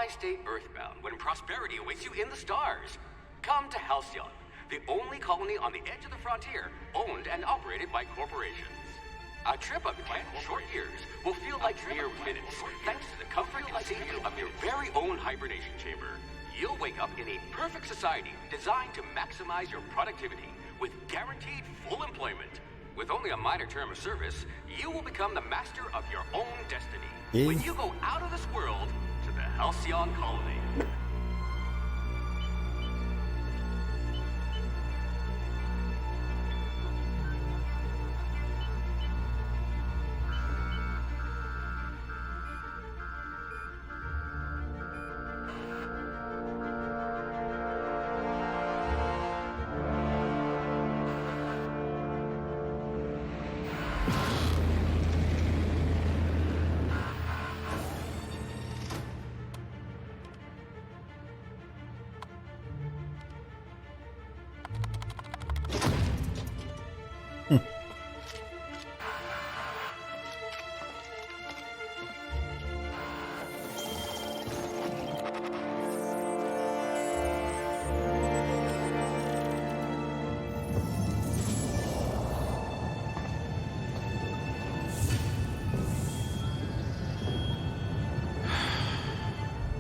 Why stay earthbound when prosperity awaits you in the stars? Come to Halcyon, the only colony on the edge of the frontier, owned and operated by corporations. A trip up 10 short years will feel like mere minutes, thanks to the comfort and safety of your very own hibernation chamber. You'll wake up in a perfect society designed to maximize your productivity with guaranteed full employment. With only a minor term of service, you will become the master of your own destiny. When you go out of this world to the Halcyon colony.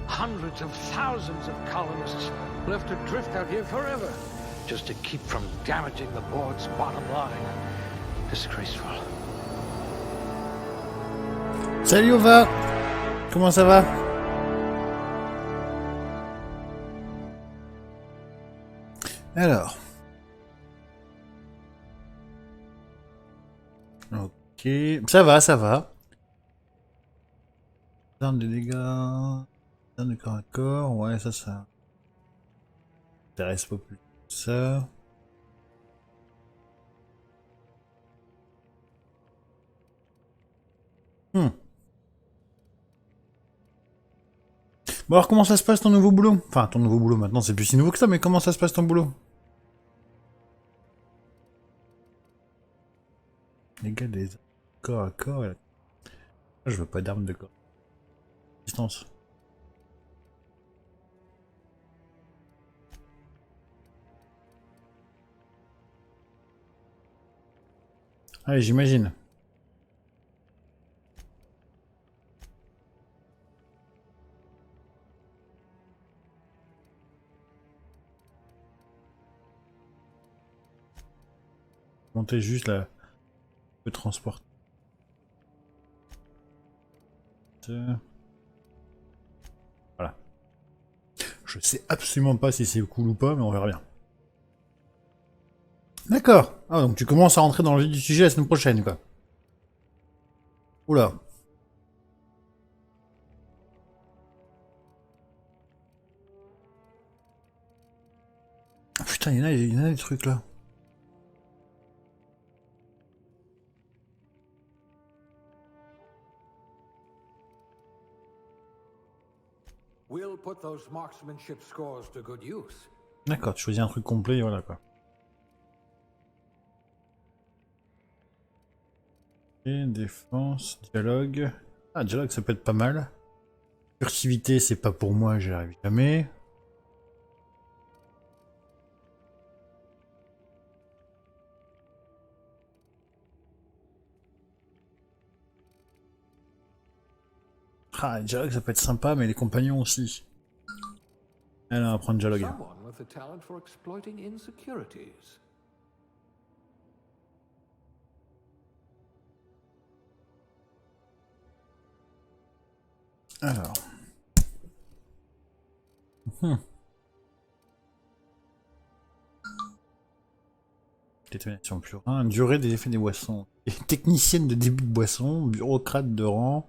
Hundreds of thousands of colonists left adrift out here forever, just to keep from damaging the board's bottom line. Disgraceful. Salut Ova, comment ça va? Alors. Ok, ça va, ça va. Arme de dégâts, arme de corps à corps, ouais ça intéresse pas plus que ça. Bon alors comment ça se passe ton nouveau boulot? Enfin ton nouveau boulot maintenant c'est plus si nouveau que ça, mais comment ça se passe ton boulot? Les gars des corps à corps, je veux pas d'armes de corps. Distance. Allez j'imagine. Monter juste là. Le transport. Voilà. Je sais absolument pas si c'est cool ou pas, mais on verra bien. D'accord. Ah donc tu commences à rentrer dans le vif du sujet la semaine prochaine, quoi. Oula. Ah, putain, il y en a des trucs là. We'll put those marksmanship scores to good use. D'accord, tu choisis un truc complet, voilà quoi. Et défense, dialogue. Ah, dialogue ça peut être pas mal. Furtivité, c'est pas pour moi, j'y arrive jamais. Ah, dialogue ça peut être sympa, mais les compagnons aussi. Allez, on va prendre dialogue. Someone with the talent for exploiting insecurities. Alors. Détonation plus 1. Durée des effets des boissons. Technicienne de début de boisson. Bureaucrate de rang.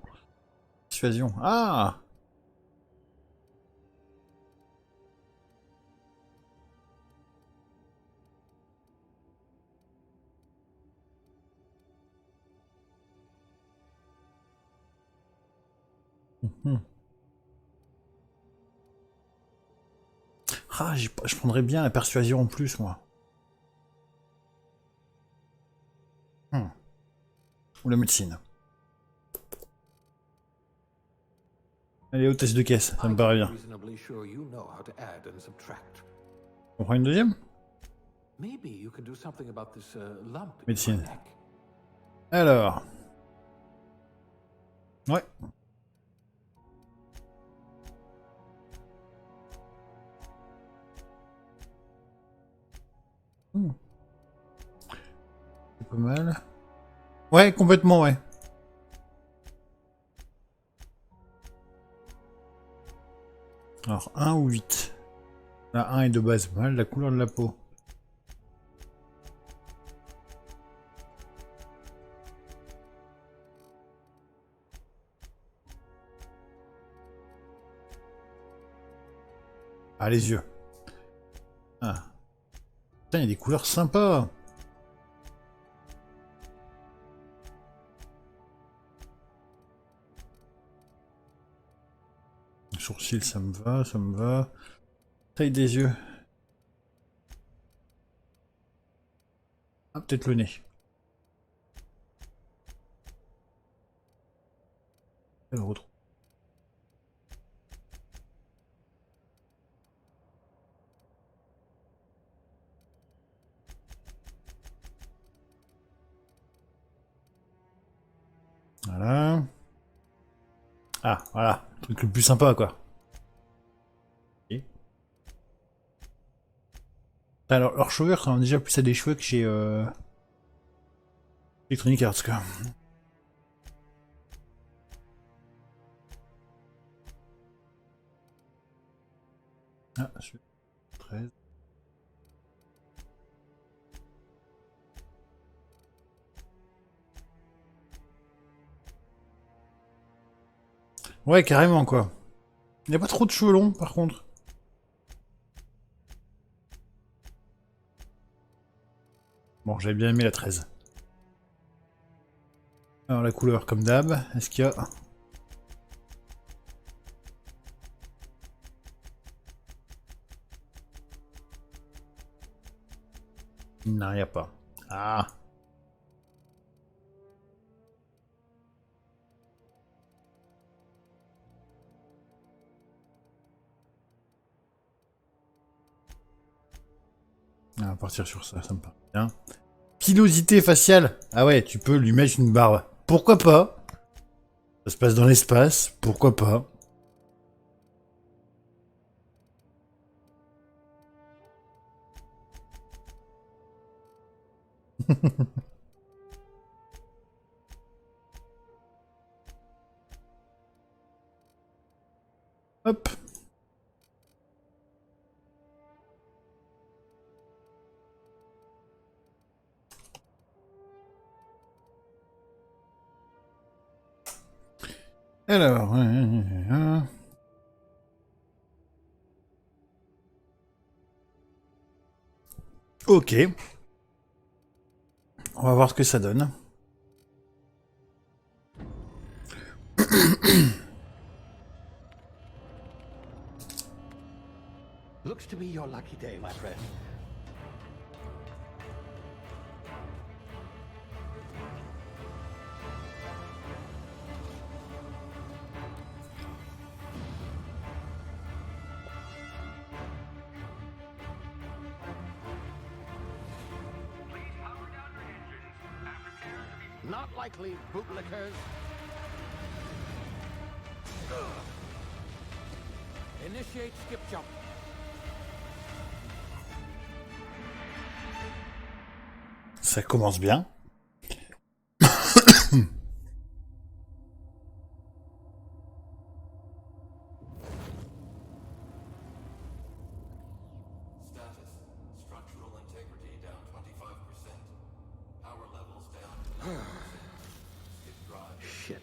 Persuasion. Ah! Ah, je prendrais bien la persuasion en plus, moi. Ou la médecine. Allez, hôtesse de caisse, ça me paraît bien. On prend une deuxième? Médecine. Alors. Ouais. C'est pas mal. Ouais, complètement, ouais. Alors, 1 ou 8. La 1 est de base mal, la couleur de la peau. Ah, les yeux. Ah. Putain, il y a des couleurs sympas. Sourcils, ça me va, ça me va. Taille des yeux. Ah, peut-être le nez. Je le retrouve. Voilà. Ah, voilà. Le truc le plus sympa, quoi. Okay. Alors, leur chevelure ressemble déjà plus à des cheveux que chez Electronic Arts, quoi. Ah, je suis 13. Ouais, carrément, quoi. Il n'y a pas trop de cheveux longs, par contre. Bon, j'avais bien aimé la 13. Alors, la couleur, comme d'hab. Est-ce qu'il y a... Non, il n'y a pas. Ah. On va partir sur ça, ça me paraît bien. Pilosité faciale. Ah ouais, tu peux lui mettre une barbe. Pourquoi pas? Ça se passe dans l'espace, pourquoi pas? Hop. Alors... Ok. On va voir ce que ça donne. Looks to be your lucky day, my friend. Not likely, bootlickers. Initiate skip jump. Ça commence bien. Shit.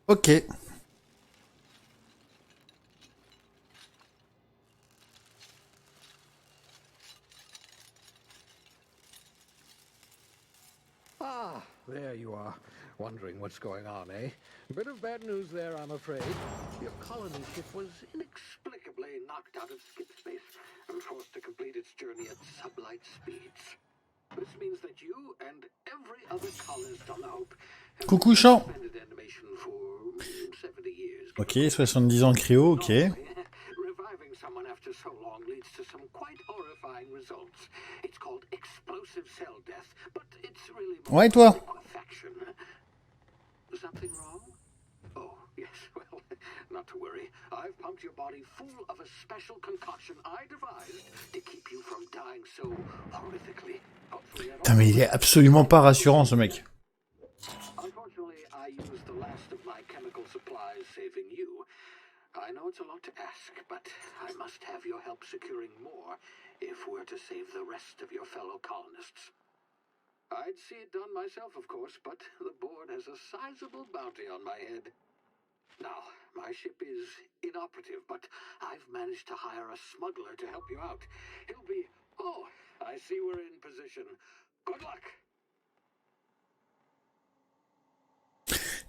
Ok. Ah, there you are. Wondering what's going on, eh? Bit of bad news there, I'm afraid. Your colony ship was inexplicably knocked out of skip space and forced to complete its journey at sublight speeds. This means that you and every other colonist on the Hope have Coucou Champ. suspended animation for 70 years. Ok, 70 ans créo, ok. Reviving someone after so long leads to some quite horrifying results. It's called explosive cell death, but it's really more Ouais, toi. liquefaction. Something wrong? Oh, yes, well, not to worry. I've pumped your body full of a special concoction I devised to keep you from dying so horrifically. Hopefully, Putain, mais il est absolument pas rassurant, ce mec. unfortunately, I used the last of my chemical supplies saving you. I know it's a lot to ask, but I must have your help securing more if we're to save the rest of your fellow colonists. I'd see it done myself, of course, but the board has a sizable bounty on my head. Now, my ship is inoperative, but I've managed to hire a smuggler to help you out. He'll be... Oh, I see we're in position. Good luck!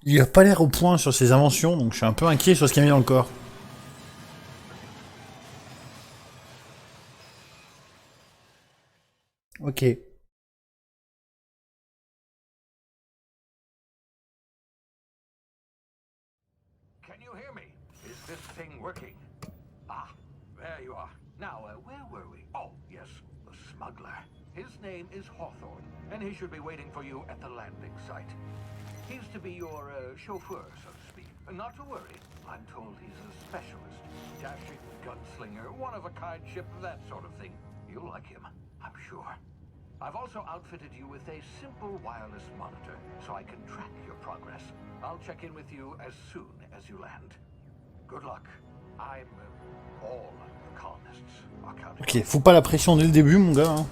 Il a pas l'air au point sur ses inventions, donc je suis un peu inquiet sur ce qu'il a mis dans le corps. Ok. Can you hear me? Is this thing working? Ah, there you are. Now, where were we? Oh, yes, the smuggler. His name is Hawthorne, and he should be waiting for you at the landing site. He's to be your chauffeur, so to speak. Not to worry. I'm told he's a specialist. Dashing gunslinger, one-of-a-kind ship, that sort of thing. You'll like him, I'm sure. I've also outfitted you with a simple wireless monitor, so I can track your progress. I'll check in with you as soon as you land. Good luck. I'm... all the colonists are counting. Ok, faut pas la pression dès le début, mon gars. Hein.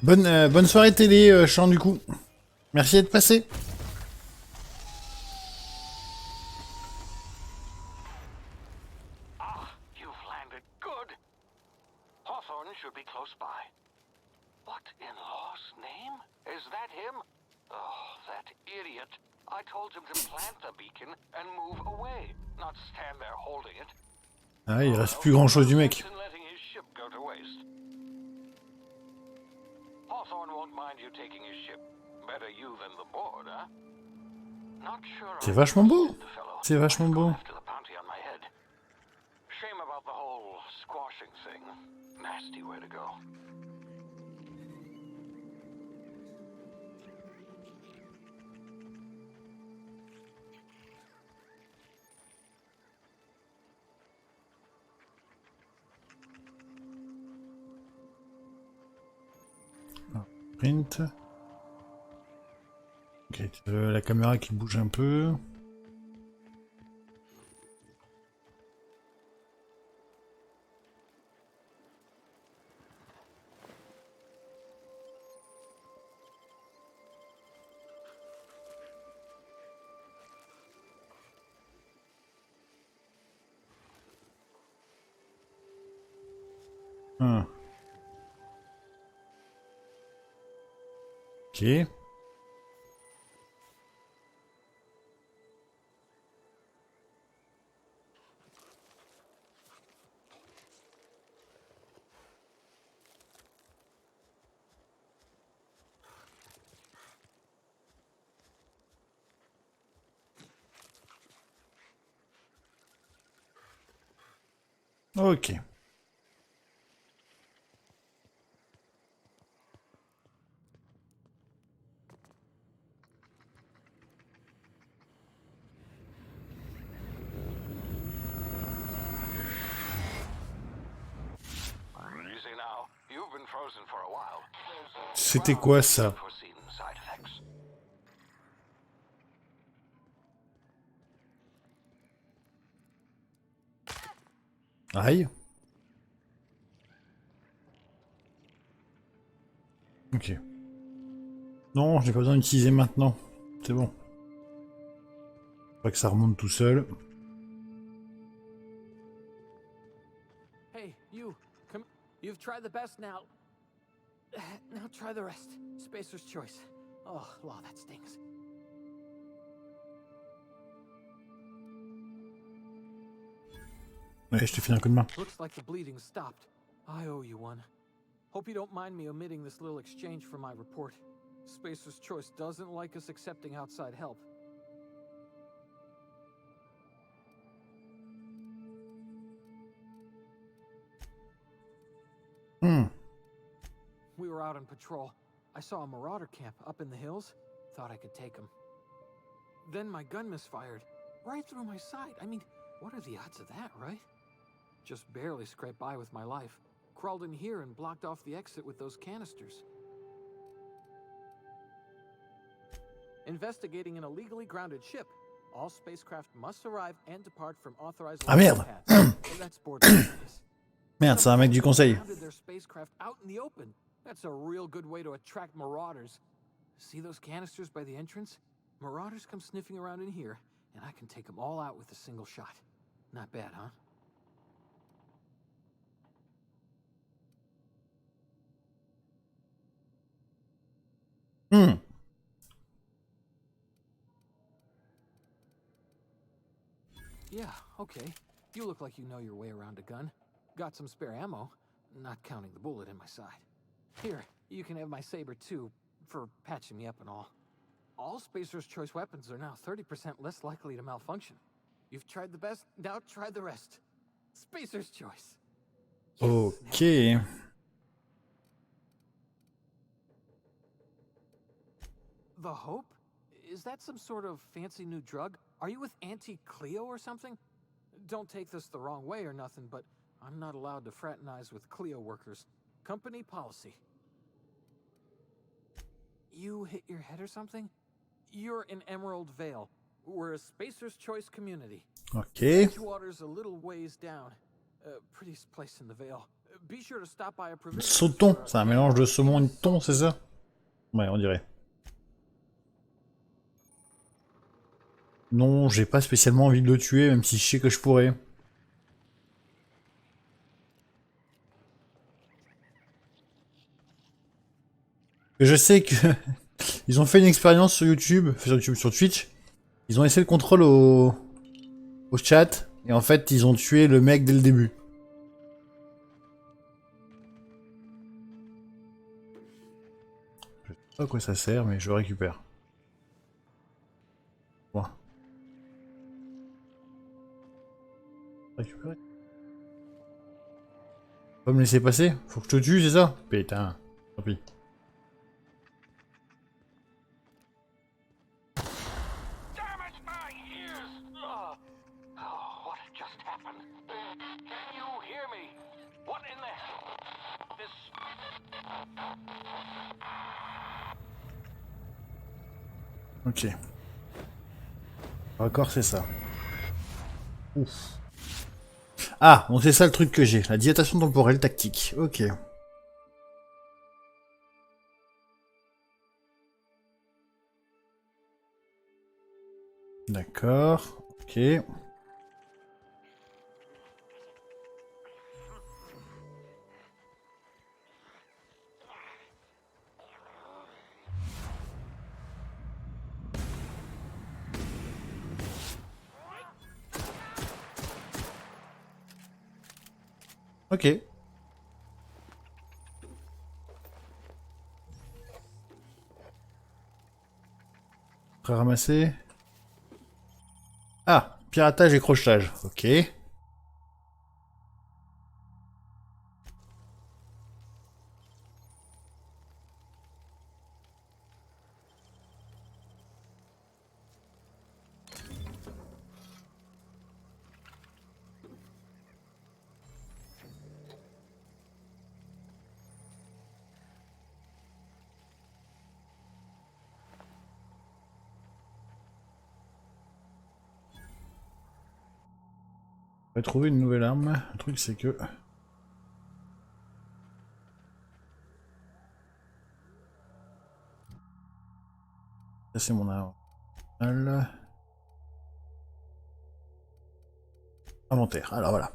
Bonne soirée télé, Champ, du coup. Merci d'être passé. Ah, you've landed. Good. Hawthorne should be close by. What in law's name? Is that him? Oh, that idiot. I told him to plant the beacon and move away, not stand there holding it. Ah, il reste plus grand chose du mec. Letting his ship go to waste. Hawthorne won't mind you taking his ship. Better you than the board, huh? Not sure. C'est vachement beau. C'est vachement beau. After the bounty on my head. Shame about the whole squashing thing. Nasty way to go. Print. Ok, la caméra qui bouge un peu. Ah. Ok. Ok. C'était quoi ça? Aïe. Ok. Non, j'ai pas besoin d'utiliser maintenant. C'est bon. Pas que ça remonte tout seul. Hey, you, come. You've tried the best now. Now try the rest. Spacer's choice. Oh, law, that stings. Ouais, je te file un coup de main. Looks like the bleeding stopped. I owe you one. Hope you don't mind me omitting this little exchange from my report. Spacer's choice doesn't like us accepting outside help. We were out on patrol. I saw a marauder camp up in the hills. Thought I could take him. Then my gun misfired. Right through my side. I mean, what are the odds of that, right? Just barely scraped by with my life. Crawled in here and blocked off the exit with those canisters. Investigating an illegally grounded ship. All spacecraft must arrive and depart from authorized Ah merde. pads. That's board business. Merde, c'est un mec du conseil. Grounded their spacecraft out in the open. That's a real good way to attract marauders. See those canisters by the entrance? Marauders come sniffing around in here, and I can take them all out with a single shot. Not bad, huh? Yeah, okay. You look like you know your way around a gun. Got some spare ammo, not counting the bullet in my side. Here, you can have my saber too, for patching me up and all. All Spacer's choice weapons are now 30% less likely to malfunction. You've tried the best, now try the rest. Spacer's choice. Ok. The Hope? Is that some sort of fancy new drug? Are you with Auntie Cleo or something? Don't take this the wrong way or nothing, but I'm not allowed to fraternize with Cleo workers. Company policy. You hit your head or something? You're in Emerald Vale. We're a Spacer's Choice community. Ok. Edgewater's a little ways down. Prettiest place in the Vale. Be sure to stop by a provision. Sauton, c'est un mélange de saumon et de thon, c'est ça? Ouais, on dirait. Non, j'ai pas spécialement envie de le tuer, même si je sais que je pourrais. Je sais que ils ont fait une expérience sur YouTube, sur Twitch. Ils ont laissé le contrôle au chat, et en fait, ils ont tué le mec dès le début. Je sais pas à quoi ça sert, mais je récupère. Bon. Récupérer. Pas me laisser passer? Faut que je te tue, c'est ça? Putain, tant pis. Ok. D'accord, c'est ça. Ouf. Ah, donc c'est ça le truc que j'ai. La dilatation temporelle tactique. Ok. D'accord. Ok. Ok. Prêt à ramasser. Ah, piratage et crochetage. Ok. On va trouver une nouvelle arme. Le truc c'est que... Ça c'est mon arme. Inventaire. Alors voilà.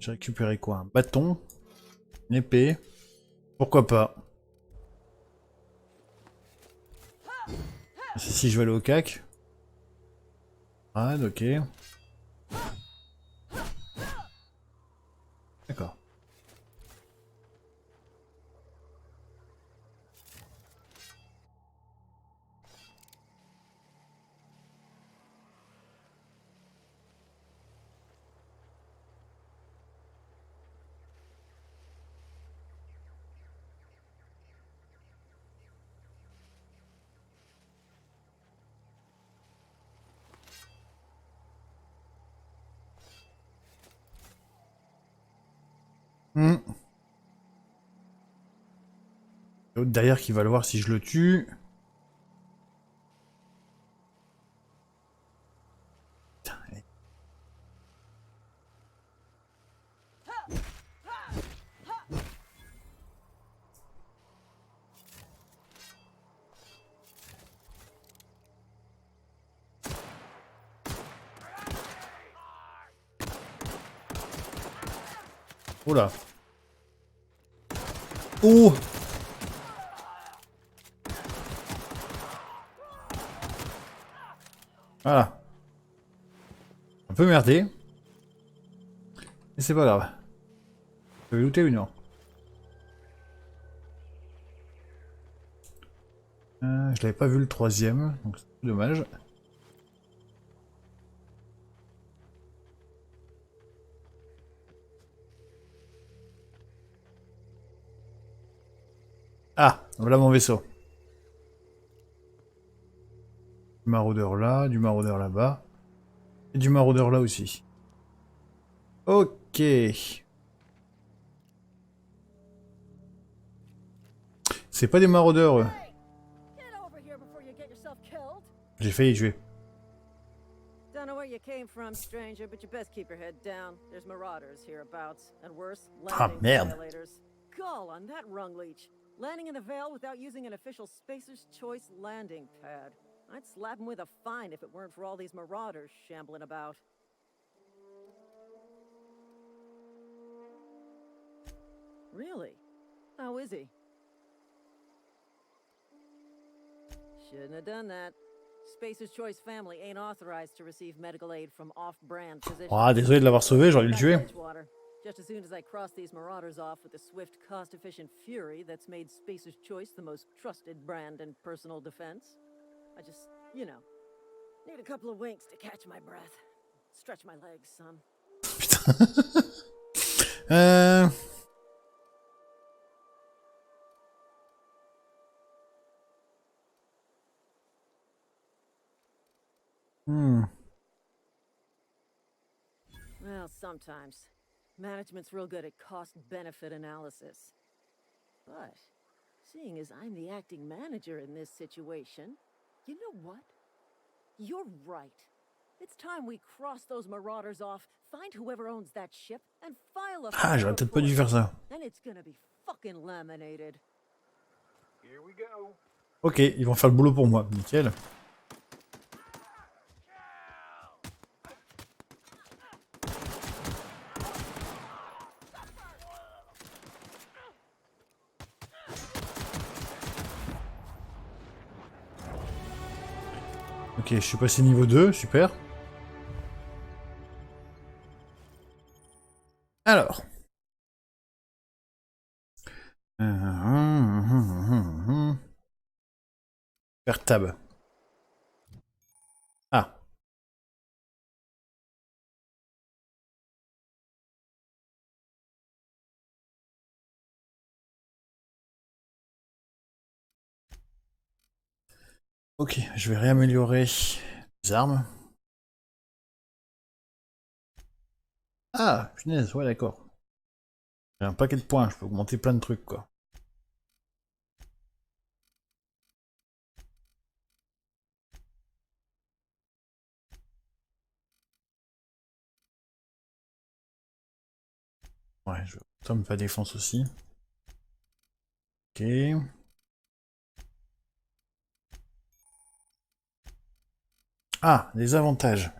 J'ai récupéré quoi? Un bâton, une épée. Pourquoi pas? Si je vais aller au cac. Ah, ok. D'accord. Hmm. L'autre derrière qui va le voir si je le tue. Putain. Oula. Oh! Voilà. Un peu merdé. Mais c'est pas grave. Je vais looter ou non? Je l'avais pas vu le troisième, donc c'est dommage. Ah! Voilà mon vaisseau. Du maraudeur là, du maraudeur là-bas. Et du maraudeur là aussi. Ok. C'est pas des maraudeurs, eux. Get over here before you get yourself killed. J'ai failli tuer. Don't know where you came from, stranger, but you best keep your head down. There's marauders hereabouts, and worse, Ah, landing merde. violators. Gall on that rung leech. Landing in the Vale without using an official Spacer's Choice landing pad. I'd slap him with a fine if it weren't for all these marauders shambling about. Really? How is he? Shouldn't have done that. Spacer's Choice family ain't authorized to receive medical aid from off-brand physicians. Ah, désolé de l'avoir sauvé, j'aurais dû le tuer. Edgewater. Just as soon as I cross these marauders off with the swift, cost-efficient fury that's made Spacer's Choice the most trusted brand in personal defense, I just, you know, need a couple of winks to catch my breath. Stretch my legs, son. Putain. Hmm. Well, sometimes. Management's real good at cost-benefit analysis. But, seeing as I'm the acting manager in this situation, you know what? You're right. It's time we cross those marauders off, find whoever owns that ship, and file a Ah, j'aurais peut-être pas dû faire ça. And it's gonna be fucking laminated. Here we go. Ok, ils vont faire le boulot pour moi. Nickel. Ok, je suis passé niveau 2, super. Alors. Faire tab. Ah. Ok, je vais réaméliorer les armes. Ah, punaise, ouais, d'accord. J'ai un paquet de points, je peux augmenter plein de trucs, quoi. Ouais, je vais augmenter ma défense aussi. Ok. Ah, les avantages.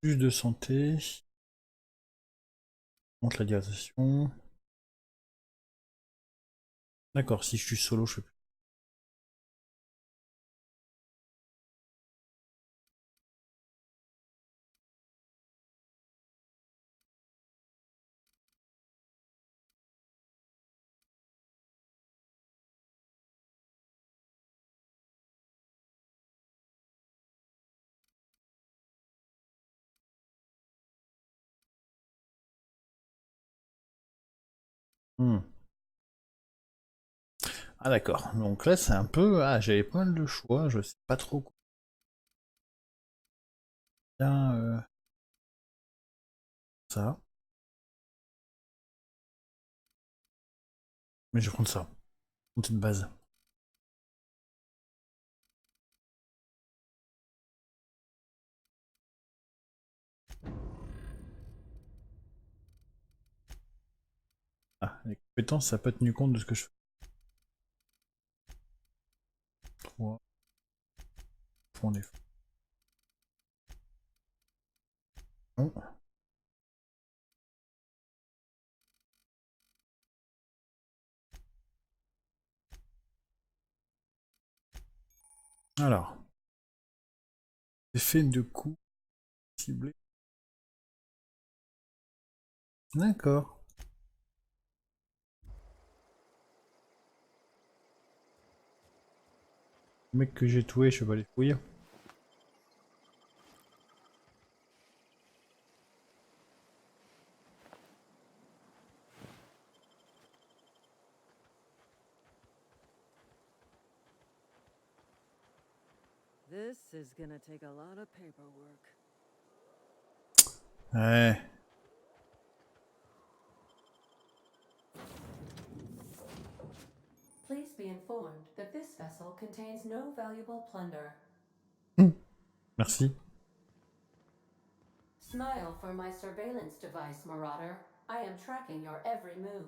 Plus de santé. Monte la dilatation. D'accord, si je suis solo, je fais plus. Hmm. Ah d'accord, donc là c'est un peu... Ah, j'avais pas mal de choix, je sais pas trop quoi. Bien, ça. Mais je vais prendre ça. Une petite base. Ah, les compétences, ça n'a pas tenu compte de ce que je fais. 3. Fond des fonds. Alors, effet de coup ciblé. D'accord. Le mec que j'ai tué, je vais pas les fouiller. This is gonna take a lot of paperwork. Ouais. Please be informed that this vessel contains no valuable plunder. Merci. Smile for my surveillance device, Marauder. I am tracking your every move.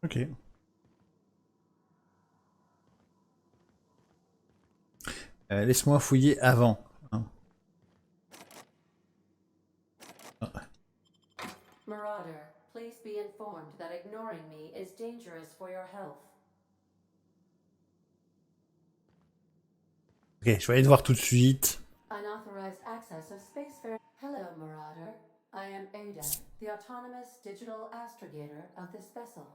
Ok. Laisse-moi fouiller avant. Hein. Marauder, please be informed that ignoring me is dangerous for your health. Ok, je vais aller te voir tout de suite. Unauthorized access of spacefaring. Hello, Marauder. I am Ada, the autonomous digital astrogator of this vessel.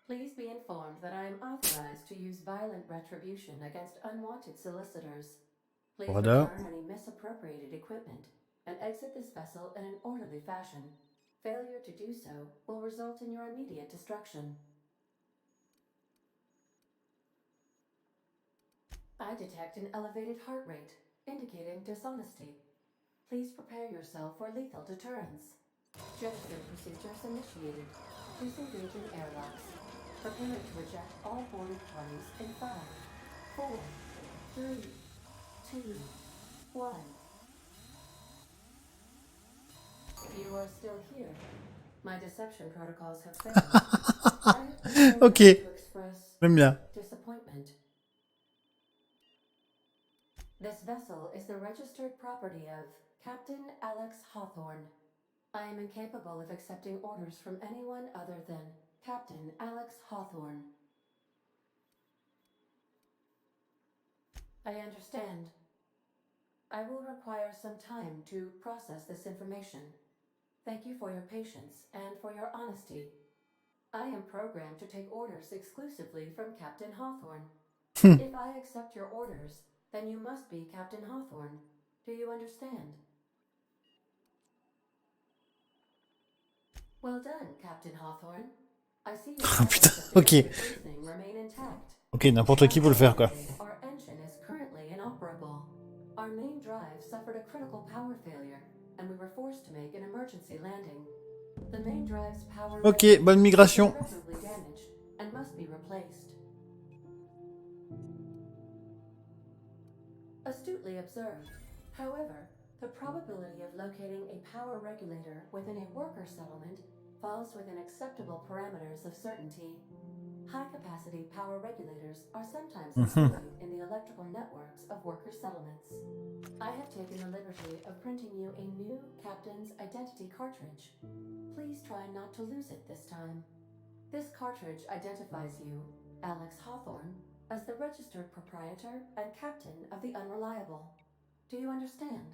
Please be informed that I am authorized to use violent retribution against unwanted solicitors. Please Radar. return any misappropriated equipment and exit this vessel in an orderly fashion. Failure to do so will result in your immediate destruction. I detect an elevated heart rate, indicating dishonesty. Please prepare yourself for lethal deterrence. Jettison procedures initiated. Please engage in airlocks. Prepare to eject all boarded parties in 5, 4, 3, 2, 1. You are still here. My deception protocols have failed. I have been Ok. programmed to express J'aime bien. disappointment. This vessel is the registered property of Captain Alex Hawthorne. I am incapable of accepting orders from anyone other than Captain Alex Hawthorne. I understand. I will require some time to process this information. Thank you for your patience and for your honesty. I am programmed to take orders exclusively from Captain Hawthorne. If I accept your orders, then you must be Captain Hawthorne. Do you understand? Well done, Captain Hawthorne. I see your Oh putain, items of ok. defensive reasoning remain intact. Ok, n'importe qui peut le faire quoi. Unfortunately, our engine is currently inoperable. Our main drive suffered a critical power failure, and we were forced to make an emergency landing. The main drive's power Ok, regulator bonne is migration. irreparably damaged and must be replaced. Astutely observed. However, the probability of locating a power regulator within a worker settlement falls within acceptable parameters of certainty. High-capacity power regulators are sometimes Mhm. installed in the electrical networks of worker settlements. I have taken the liberty of printing you a new Captain's Identity cartridge. Please try not to lose it this time. This cartridge identifies you, Alex Hawthorne, as the registered proprietor and captain of the Unreliable. Do you understand?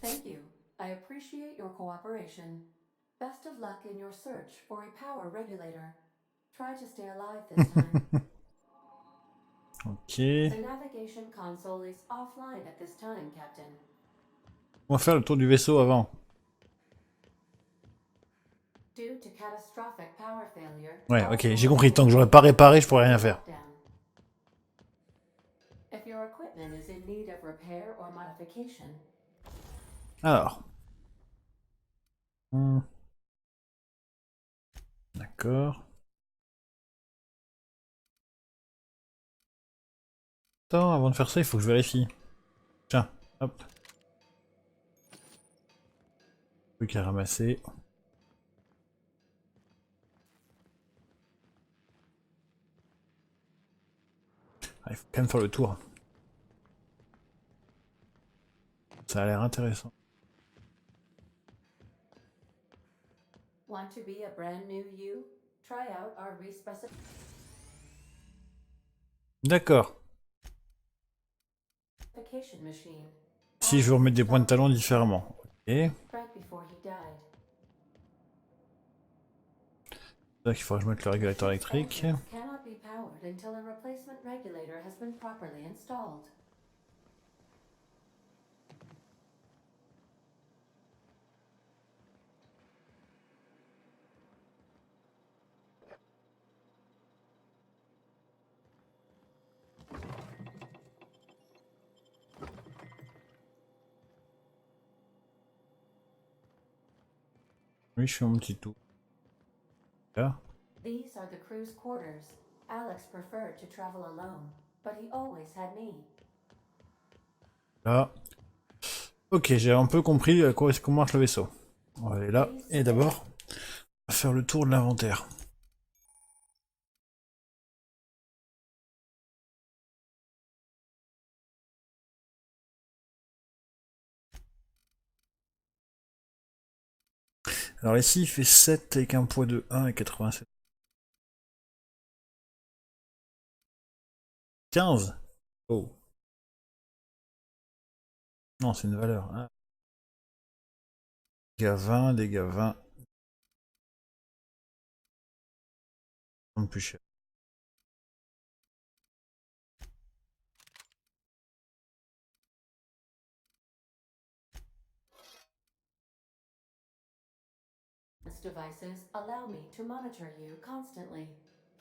Thank you. I appreciate your cooperation. Best of luck in your search for a power regulator. Try to stay alive this time. Ok. The navigation console is offline at this time, Captain. On va faire le tour du vaisseau avant. Due to catastrophic power failure, Ouais, all ok, j'ai power compris. Tant que j'aurais systems pas will réparé, je pourrais be rien faire. locked down. If your equipment is in need of repair or modification, Alors. D'accord. Attends, avant de faire ça, il faut que je vérifie. Tiens, hop. Plus qu'à ramasser. Ah, il faut quand même faire le tour. Ça a l'air intéressant. want to be a brand new you? Try out our respecification D'accord. machine. Si je veux remettre des points de talent différemment. Ok. C'est Right before he died. là qu'il faut que je mette le régulateur électrique. Engines cannot be powered until a replacement regulator has been properly installed. Oui, je fais mon petit tour. Là. These are the crew's quarters. Alex preferred to travel alone, but he always had me. Là. Ok, j'ai un peu compris comment marche le vaisseau. On va aller là. Et d'abord, on va faire le tour de l'inventaire. Alors ici, il fait 7 avec un poids de 1 et 87. 15. Oh. Non, c'est une valeur. Hein. Dégâts 20, dégâts 20. Un peu plus cher. These devices allow me to monitor you constantly.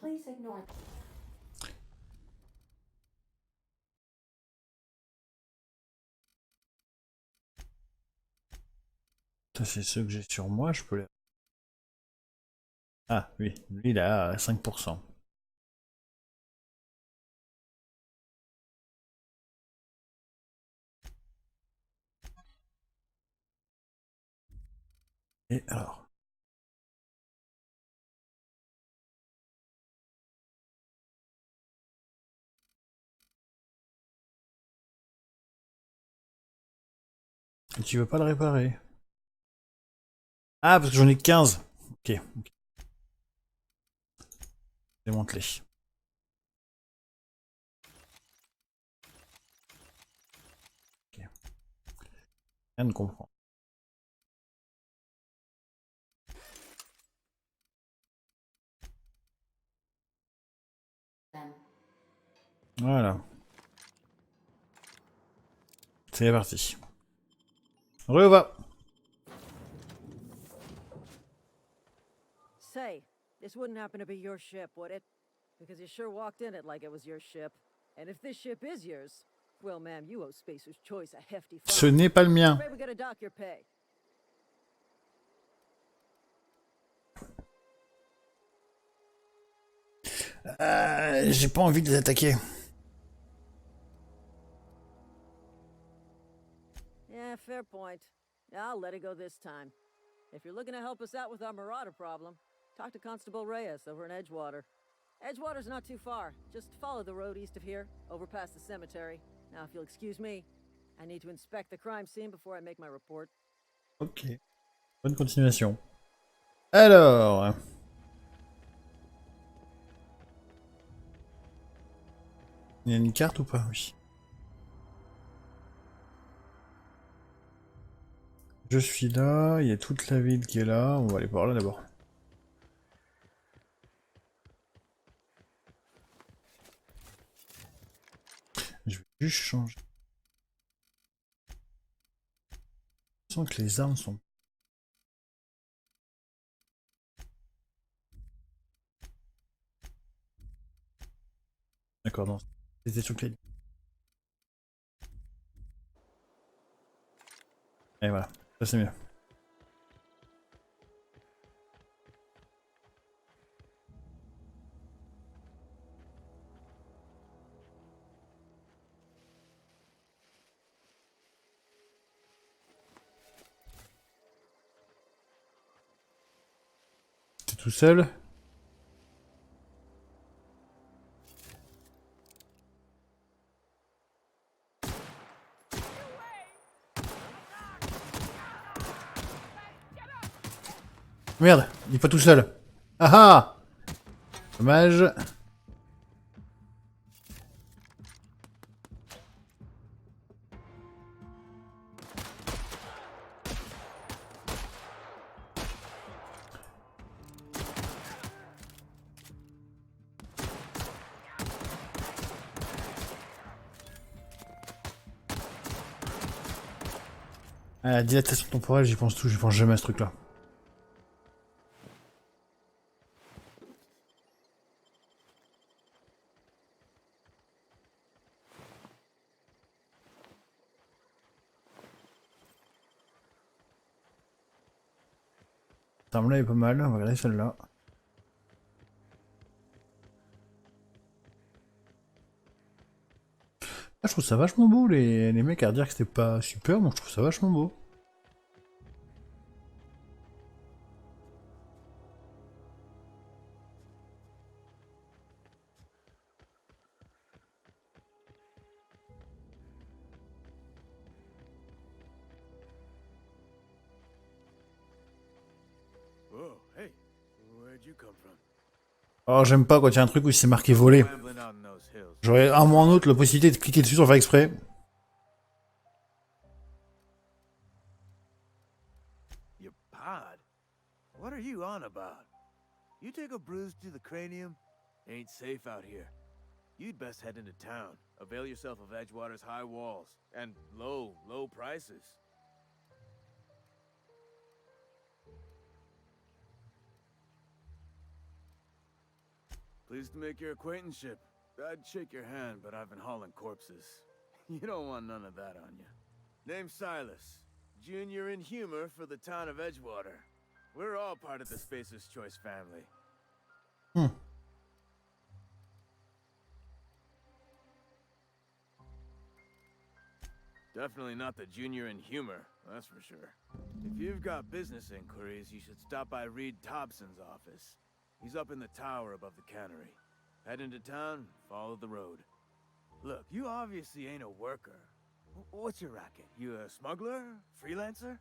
Please ignore. Ça, c'est ceux que j'ai sur moi, je peux les... Ah, oui. Lui, il a 5%. Et alors... Et tu veux pas le réparer? Ah, parce que j'en ai 15. Ok. Démonte-les. Ok. Rien ne comprend. them. Voilà. C'est parti. Reva. Say, this wouldn't happen to be your ship, would it? Because you sure walked in it like it was your ship. And if this ship is yours, well, ma'am, you owe Spacer's Choice a hefty fine. Ce n'est pas le mien. Afraid we gotta dock your pay. J'ai pas envie de les attaquer. Yeah, fair point. I'll let it go this time. If you're looking to help us out with our marauder problem, talk to Constable Reyes over in Edgewater. Edgewater's not too far. Just follow the road east of here, over past the cemetery. Now, if you'll excuse me, I need to inspect the crime scene before I make my report. Ok. Bonne continuation. Alors... Il y a une carte ou pas? Oui. Je suis là, il y a toute la ville qui est là. On va aller voir là d'abord. Je vais juste changer. Je sens que les armes sont... D'accord, non. C'était sur clé. Et voilà, ça c'est mieux. T'es tout seul? Merde, il est pas tout seul. Ah ah! Dommage. Ah, la dilatation temporelle, j'y pense tout, j'y pense jamais à ce truc-là. Cette arme-là est pas mal, on va regarder celle-là. Ah, je trouve ça vachement beau, les mecs à dire que c'était pas super, moi je trouve ça vachement beau. Whoa, hey, where'd you come from? Alors j'aime pas quand il y a un truc où c'est marqué voler. Rambling out in those hills. J'aurais un moment ou un autre la possibilité de cliquer dessus sans faire exprès. Your pod? What are you on about? You take a bruise to the cranium? Ain't safe out here. You'd best head into town. Avail yourself of Edgewater's high walls and low prices. Pleased to make your acquaintanceship. I'd shake your hand, but I've been hauling corpses. You don't want none of that on you. Name's Silas. Junior in humor for the town of Edgewater. We're all part of the Spacer's Choice family. Definitely not the junior in humor, that's for sure. If you've got business inquiries, you should stop by Reed Thompson's office. He's up in the tower above the cannery. Head into town, follow the road. Look, you obviously ain't a worker. What's your racket? You a smuggler? Freelancer?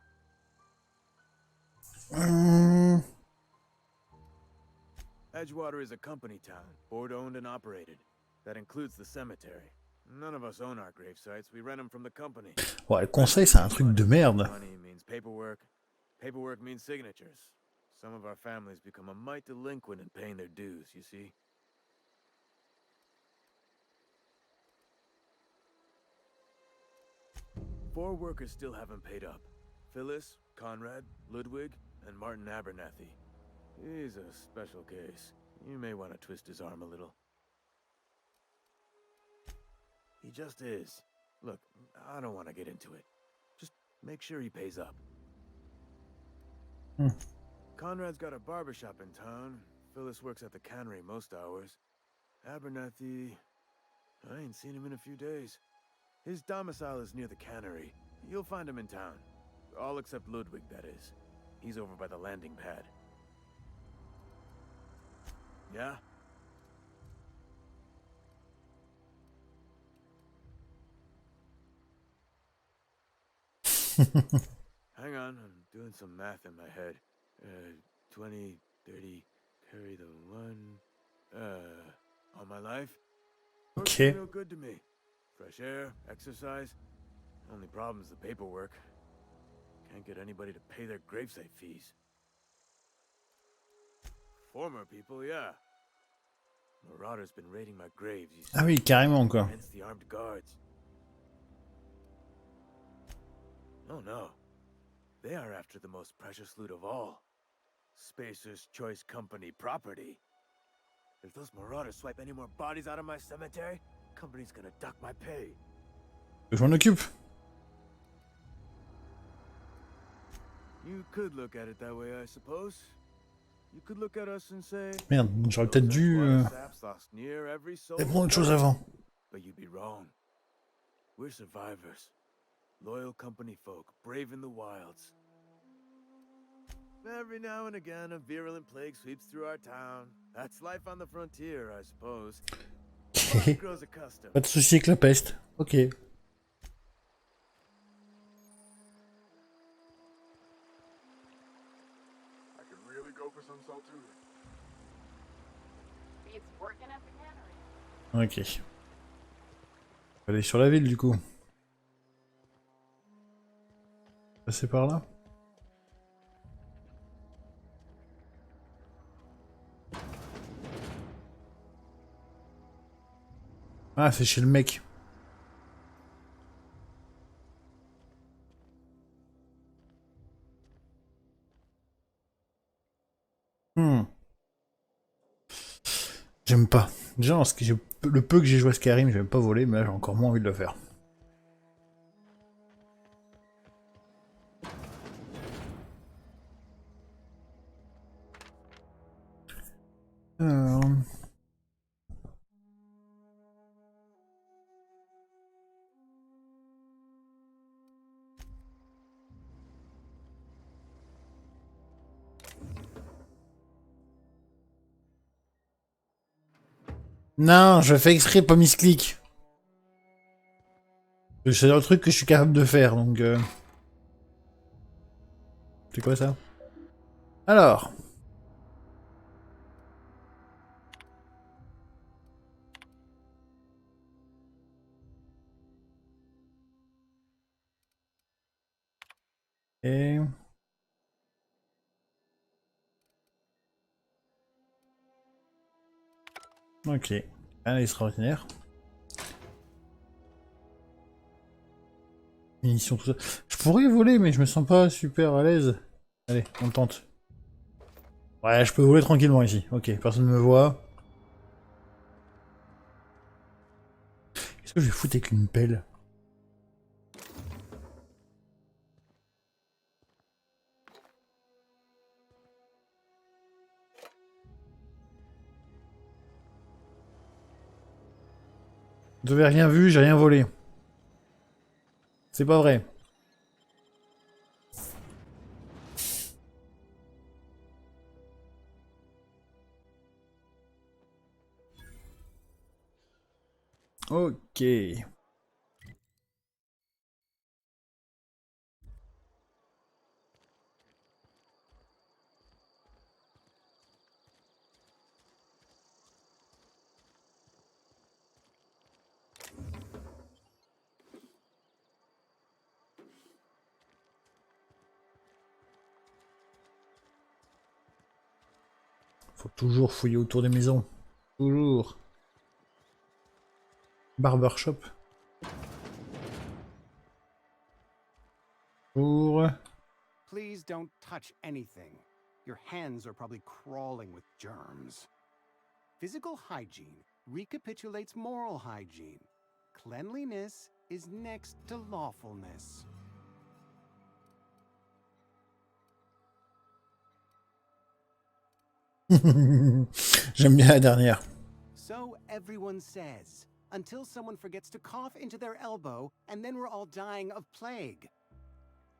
Edgewater is a company town, board-owned and operated. That includes the cemetery. None of us own our grave sites, we rent them from the company. Ouais, le conseil c'est un truc de merde. Money means paperwork. Paperwork means signatures. Some of our families become a mite delinquent in paying their dues, you see? Four workers still haven't paid up. Phyllis, Conrad, Ludwig, and Martin Abernathy. He's a special case. You may want to twist his arm a little. He just is. Look, I don't want to get into it. Just make sure he pays up. Conrad's got a barbershop in town. Phyllis works at the cannery most hours. Abernathy... I ain't seen him in a few days. His domicile is near the cannery. You'll find him in town. All except Ludwig, that is. He's over by the landing pad. Yeah? Hang on, I'm doing some math in my head. 20, 30, carry the one. All my life? Looks Ok. real good to me. Fresh air, exercise. Only problem is the paperwork. Can't get anybody to pay their gravesite fees. Former people, yeah. Marauders been raiding my graves, you see. Ah oui, carrément quoi. Hence the armed guards. Oh no. They are after the most precious loot of all. Spacer's Choice Company property. If those marauders swipe any more bodies out of my cemetery, company's gonna duck my pay. Je m'en occupe. You could look at it that way, I suppose. You could look at us and say, Merde, j'aurais peut-être dû répondre autre chose avant. But you'd be wrong. We're survivors. Loyal company folk, brave in the wilds. Every now and again, a virulent plague sweeps through our town. That's life on the frontier, I suppose. One grows accustomed. Pas de soucis avec la peste. Ok. Ok. On va aller sur la ville du coup. Passer par là. Ah, c'est chez le mec. J'aime pas. Déjà, parce que le peu que j'ai joué à Skyrim, j'aime pas voler, mais là j'ai encore moins envie de le faire. Alors... Non, je fais exprès, pas misclick. C'est le truc que je suis capable de faire, donc... C'est quoi ça? Alors... Et... Ok. Ah, extraordinaire. Munitions, tout ça. Je pourrais voler, mais je me sens pas super à l'aise. Allez, on le tente. Ouais, je peux voler tranquillement ici. Ok, personne ne me voit. Qu'est-ce que je vais foutre avec une pelle? Vous avez rien vu, j'ai rien volé. C'est pas vrai. Ok. Faut toujours fouiller autour des maisons. Toujours. Barbershop. Pour... Please don't touch anything. Your hands are probably crawling with germs. Physical hygiene recapitulates moral hygiene. Cleanliness is next to lawfulness. J'aime bien la dernière. So everyone says, until someone forgets to cough into their elbow, and then we're all dying of plague.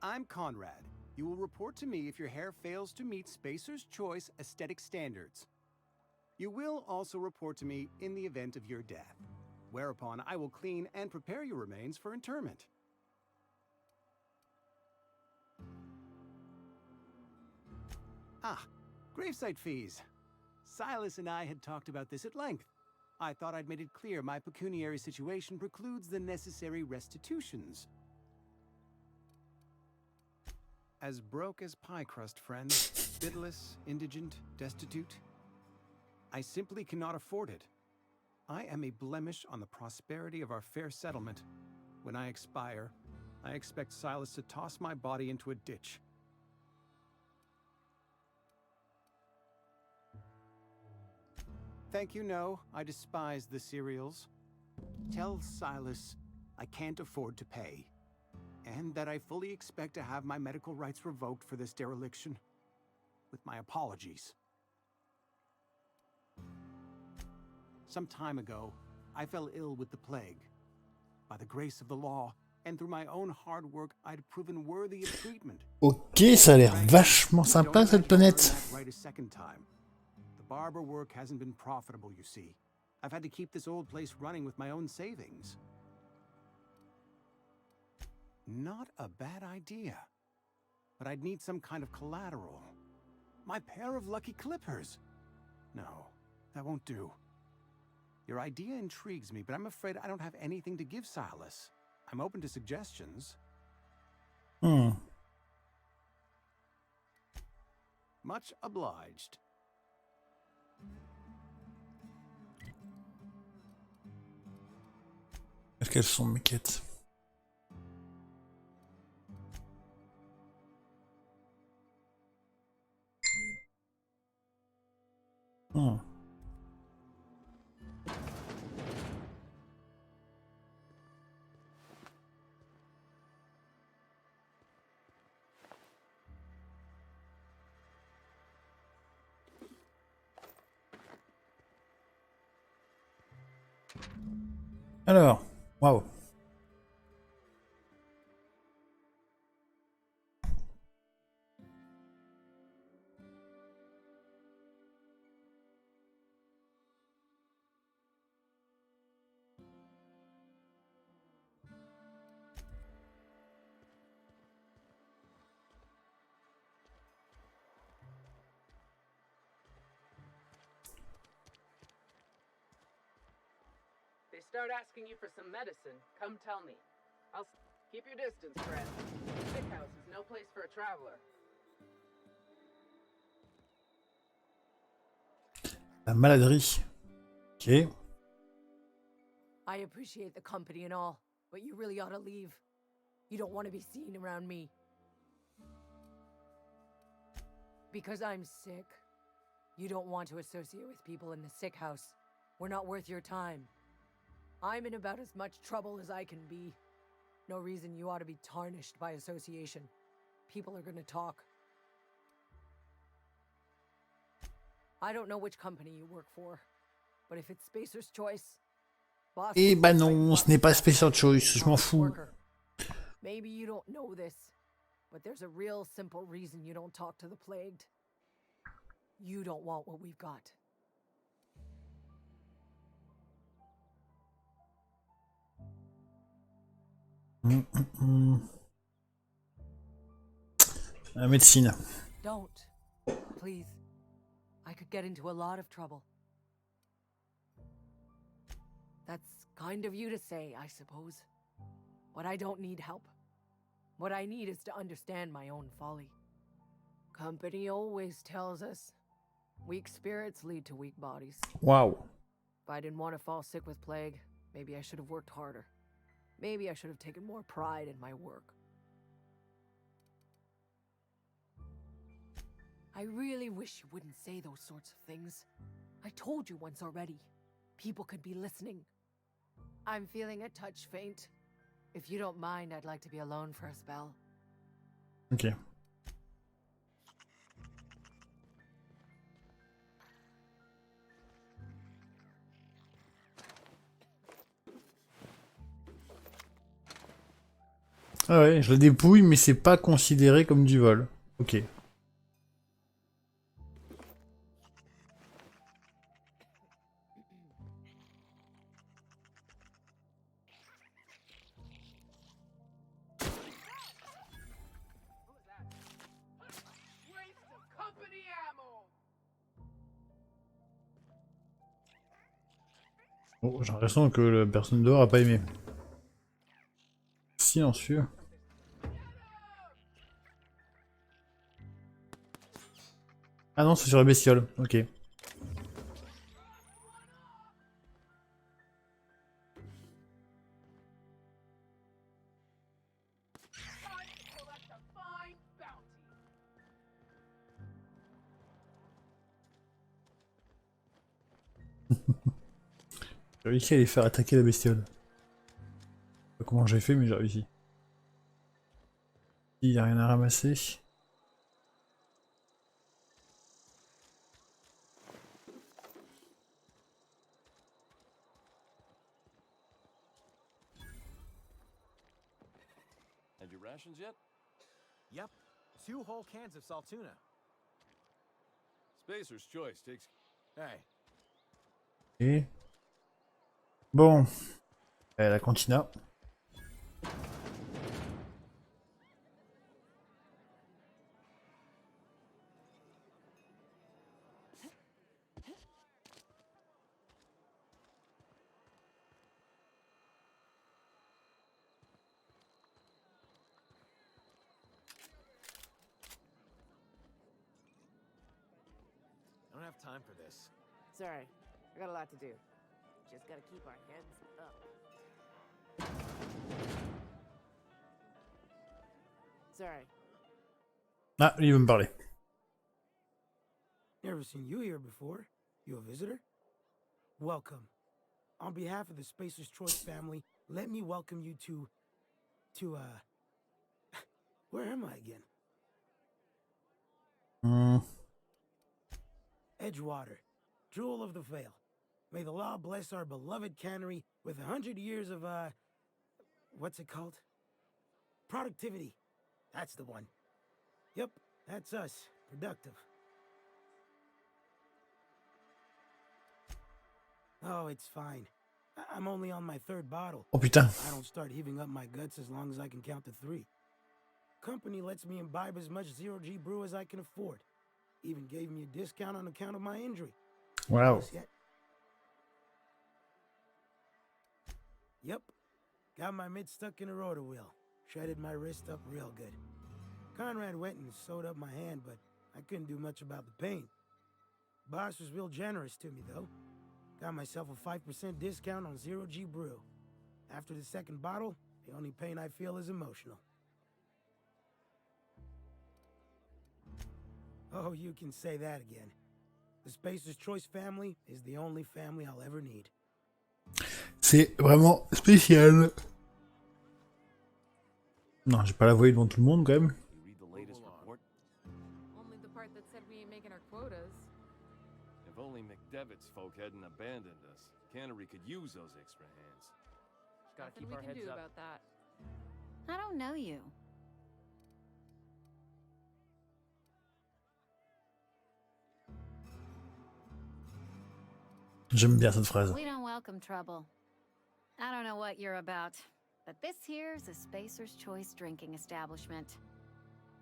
I'm Conrad, You will report to me if your hair fails to meet Spacer's Choice aesthetic standards. You will also report to me in the event of your death, whereupon I will clean and prepare your remains for interment. Ah, gravesite fees. Silas and I had talked about this at length. I thought I'd made it clear my pecuniary situation precludes the necessary restitutions. As broke as pie crust, friend, bitless, indigent, destitute, I simply cannot afford it. I am a blemish on the prosperity of our fair settlement. When I expire, I expect Silas to toss my body into a ditch. Thank you, no. I despise the cereals. Tell Silas I can't afford to pay, and that I fully expect to have my medical rights revoked for this dereliction. With my apologies. Some time ago, I fell ill with the plague. By the grace of the law, and through my own hard work, I'd proven worthy of treatment. Ok, ça a l'air vachement sympa cette planète. Right a second time. The barber work hasn't been profitable, you see. I've had to keep this old place running with my own savings. Not a bad idea. But I'd need some kind of collateral. My pair of lucky clippers. No, that won't do. Your idea intrigues me, but I'm afraid I don't have anything to give Silas. I'm open to suggestions. Much obliged. Est-ce qu'elles sont mes quêtes? Alors, waouh. They start asking you for some medicine, come tell me. Keep your distance, friend. The sick house is no place for a traveler. La maladie. Ok. I appreciate the company and all, but you really ought to leave. You don't want to be seen around me. Because I'm sick. You don't want to associate with people in the sick house. We're not worth your time. I'm in about as much trouble as I can be. No reason you ought to be tarnished by association. People are gonna talk. I don't know which company you work for, but if it's Spacer's Choice, boss. Eh bah non, ce n'est pas Special Choice, je m'en fous. Maybe you don't know this, but there's a real simple reason you don't talk to the plagued. You don't want what we've got. La médecine. Don't. Please. I could get into a lot of trouble. That's kind of you to say, I suppose. But I don't need help. What I need is to understand my own folly. Company always tells us, weak spirits lead to weak bodies. Wow. If I didn't want to fall sick with plague, maybe I should have worked harder. Maybe I should have taken more pride in my work. I really wish you wouldn't say those sorts of things. I told you once already. People could be listening. I'm feeling a touch faint. If you don't mind, I'd like to be alone for a spell. Ok. Ah ouais, je la dépouille, mais c'est pas considéré comme du vol. Ok. Waste of company ammo! Bon, j'ai l'impression que la personne dehors a pas aimé. Silencieux. Ah non, c'est sur la bestiole. Ok. Collect a fine bounty. J'ai réussi à les faire attaquer la bestiole. Je sais pas comment j'ai fait, mais j'ai réussi. Il y a rien à ramasser. Had your rations yet? Yep. 2 whole cans of salt tuna. Spacer's choice takes. Hey. Et... Bon. La cantina. I don't have time for this. Sorry, I got a lot to do. Just gotta keep our heads up. Sorry. Ah, il veut me parler. Never seen you here before. You a visitor? Welcome. On behalf of the Spacer's Choice family, let me welcome you to, where am I again? Edgewater, jewel of the Vale. May the law bless our beloved cannery with 100 years of, what's it called? Productivity. That's the one. Yep, that's us. Productive. Oh, it's fine. I'm only on my 3rd bottle. Oh putain. I don't start heaving up my guts as long as I can count to 3. Company lets me imbibe as much zero-G brew as I can afford. Even gave me a discount on account of my injury. Wow. Yep. Got my mid stuck in a rotor wheel. Shredded my wrist up real good. Conrad went and sewed up my hand, but I couldn't do much about the pain. Boss was real generous to me, though. Got myself a 5% discount on zero-G brew. After the 2nd bottle, the only pain I feel is emotional. Oh, you can say that again. The Spacer's Choice family is the only family I'll ever need. C'est vraiment spécial. Non, j'ai pas la voix devant tout le monde quand même. You read the latest report? Only the part that said we ain't making our quotas. If only McDevitt's folk hadn't abandoned us. Cannery could use those extra hands. Gotta keep our heads up. About that. I don't know you. J'aime bien cette phrase. We don't welcome trouble. I don't know what you're about, but this here's a Spacer's Choice drinking establishment.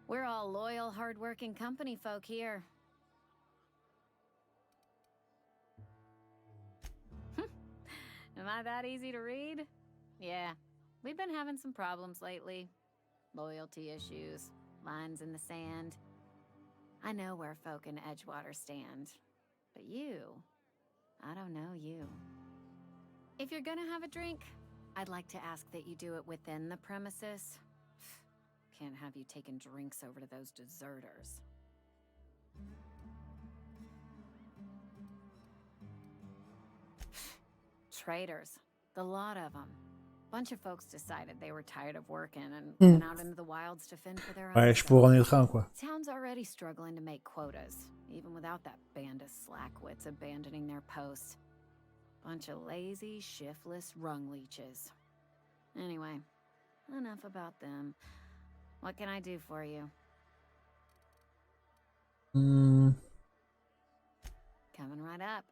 We're all loyal, hard-working company folk here. Am I that easy to read? Yeah, we've been having some problems lately. Loyalty issues, lines in the sand. I know where folk in Edgewater stand, but you... I don't know you. If you're gonna have a drink, I'd like to ask that you do it within the premises. Can't have you taking drinks over to those deserters. Traitors. The lot of them. Bunch of folks decided they were tired of working and went out into the wilds to fend for their own Ouais, je pourrais en être un, quoi. Town's already struggling to make quotas, even without that band of slackwits abandoning their posts. Bunch of lazy, shiftless rung leeches. Anyway, enough about them. What can I do for you? Hmm. Coming right up.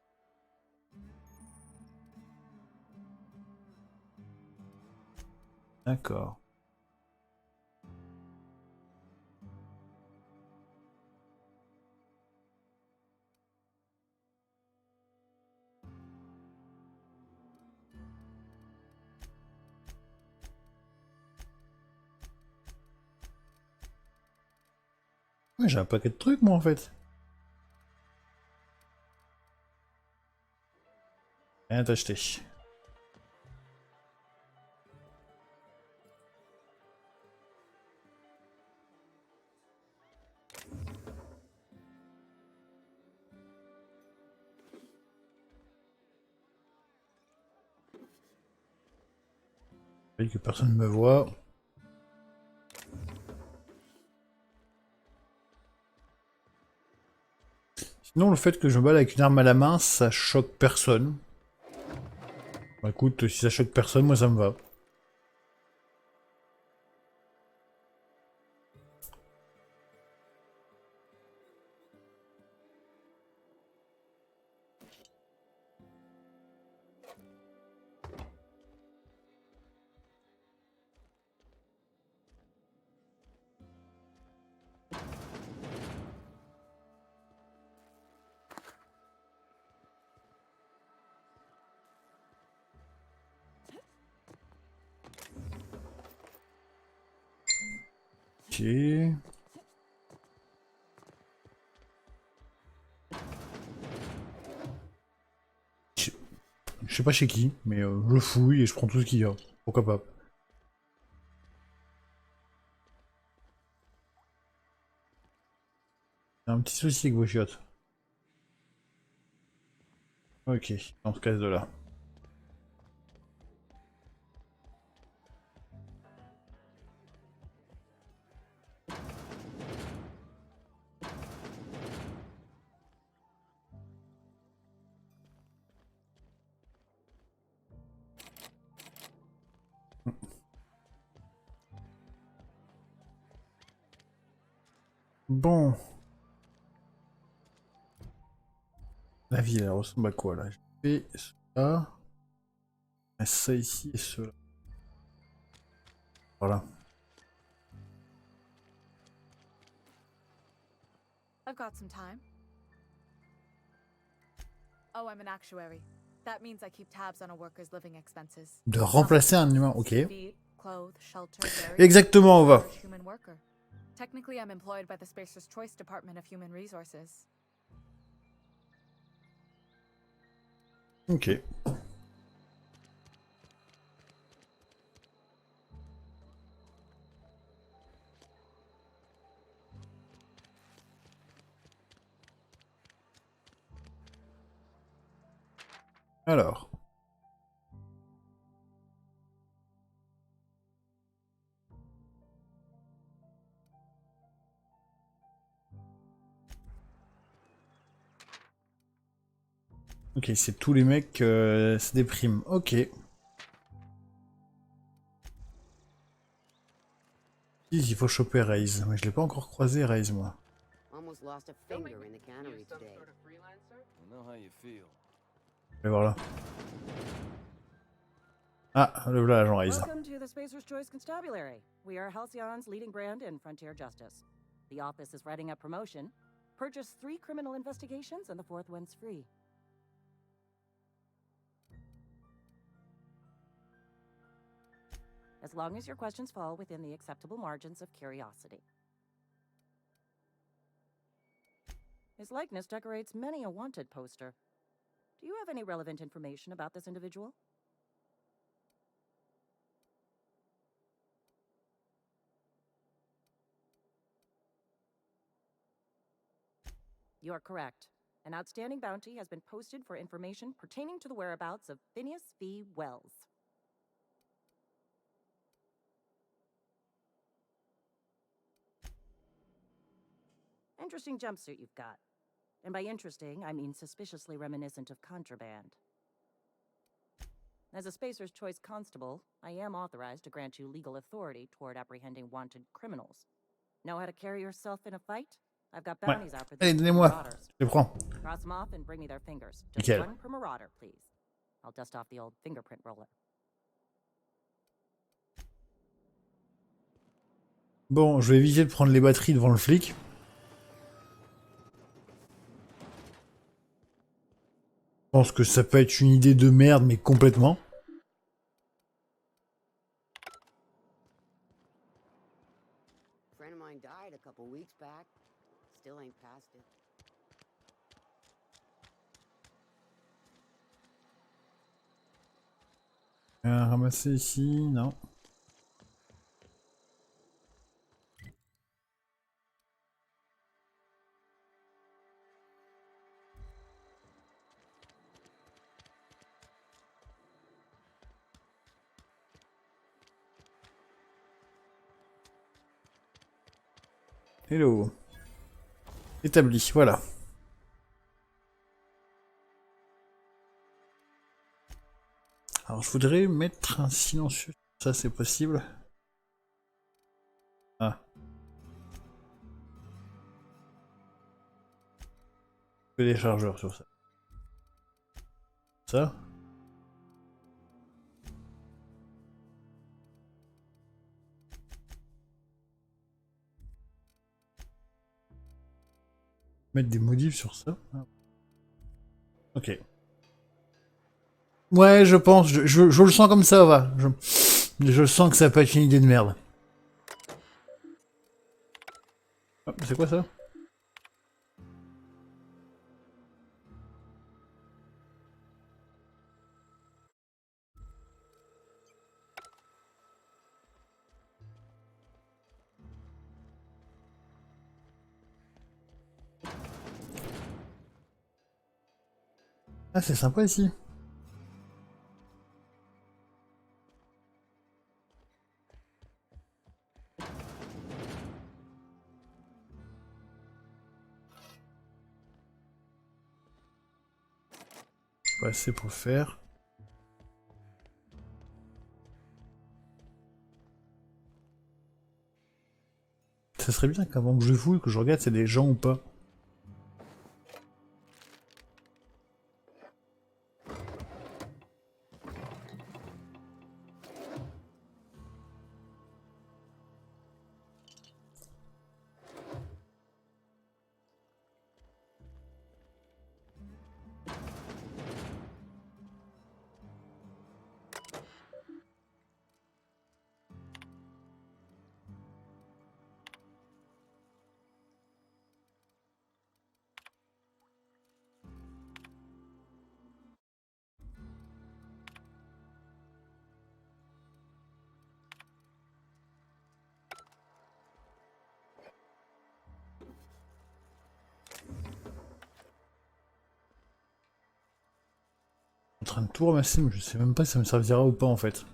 D'accord. Ouais, j'ai un paquet de trucs, moi, en fait. Rien à acheter. Que personne ne me voit. Sinon, le fait que je me balle avec une arme à la main, ça choque personne. Bah, écoute, si ça choque personne, moi ça me va. Ok. Je sais pas chez qui, mais je fouille et je prends tout ce qu'il y a. Pourquoi pas. Un petit souci avec vos chiottes. Ok, on se casse de là. Bon. La ville, elle ressemble à quoi là? J'ai fait ça. Ça ici et cela. Voilà. I've got some time. Oh, I'm an actuary. That means I keep tabs on a worker's living expenses. De remplacer un humain, ok. Feed, clothes, shelter, Exactement, on va. human worker. Technically, I'm employed by the Spacer's Choice Department of Human Resources. Ok. Alors. Ok, c'est tous les mecs se dépriment. Ok. Il faut choper Raze. Mais je l'ai pas encore croisé, Raze, moi. Almost lost a finger in the cannery today. I know how you feel. Et voilà. Ah, le voilà, Jean Raze. Welcome to the Spacer's Choice Constabulary. We are Halcyon's leading brand in frontier justice. The office is writing up promotion. Purchase 3 criminal investigations and the 4th one's free. As long as your questions fall within the acceptable margins of curiosity. His likeness decorates many a wanted poster. Do you have any relevant information about this individual? You are correct. An outstanding bounty has been posted for information pertaining to the whereabouts of Phineas V. Wells. Interesting jumpsuit you've got. And by interesting, I mean suspiciously reminiscent of contraband. As a Spacer's Choice Constable, I am authorized to grant you legal authority toward apprehending wanted criminals. Know how to carry yourself in a fight? I've got Ouais. bounties out for Allez, these donnez-moi. marauders. Je les prends. Cross them off and bring me their fingers. Just Nickel. one per marauder, please. I'll dust off the old fingerprint roller. Bon, je vais éviter de prendre les batteries devant le flic. Je pense que ça peut être une idée de merde, mais complètement. A friend of mine died a couple weeks back. Still ain't past it. Ramasser ici, non. Hello. Établi, voilà. Alors je voudrais mettre un silencieux. Ça c'est possible. Ah. Que des chargeurs sur ça. Ça. Mettre des modifs sur ça. Ok. Ouais, je pense, je le sens comme ça, va. Je sens que ça peut être une idée de merde. Oh, c'est quoi ça? Ah, c'est sympa ici. Pas assez pour faire. Ça serait bien qu'avant que je fouille, que je regarde c'est des gens ou pas. En train de tout ramasser, mais je sais même pas si ça me servira ou pas en fait.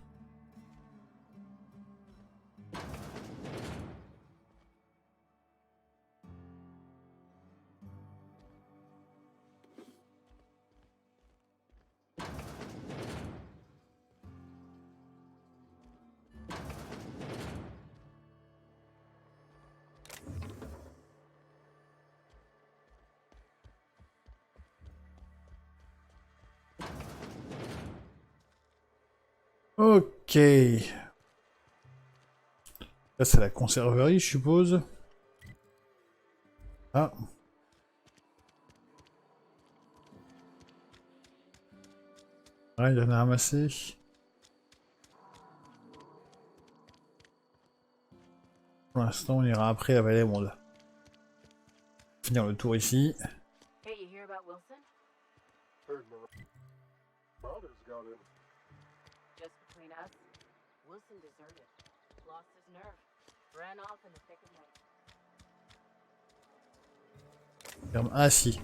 Ok. Là c'est la conserverie je suppose. Ah. Ouais, il y en a ramassé. Pour l'instant, on ira après à Valet-Monde. Finir le tour ici. Hey, you hear about Wilson? Heard marauders got him. Just between us, Wilson deserted. Lost his nerve. Ran off in the thick of night. Ferme. Ah si.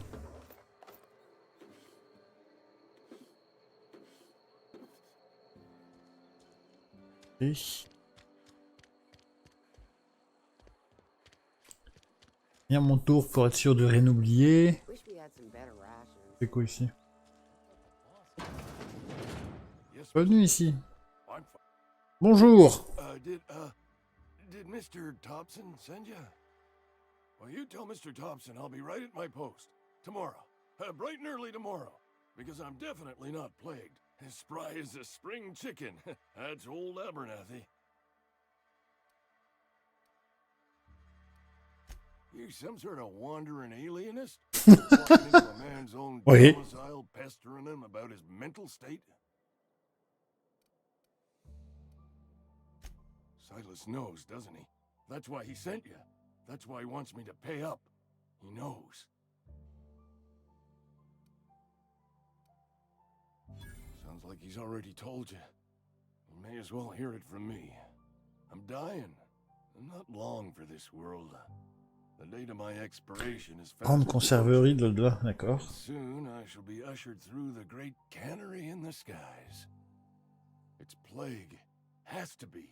Et... Bien mon tour pour être sûr de rien oublier. C'est quoi ici? Bienvenue ici. Bonjour. Did Mr. Thompson send you? Well, you tell Mr. Thompson I'll be right at my post. Tomorrow. Bright and early tomorrow. Because I'm definitely not plagued. As spry as a spring chicken. That's old Abernathy. You some sort of wandering alienist? Walking into a man's own Oui. domicile, pestering him about his mental state? Silas knows, doesn't he? That's why he sent you. That's why he wants me to pay up. He knows. Sounds like he's already told you. You may as well hear it from me. I'm dying. I'm not long for this world. The date of my expiration is Grande fast conserverie de l'Au-de-Doigt, d'accord. Soon I shall be ushered through the great cannery in the skies. It's plague. Has to be.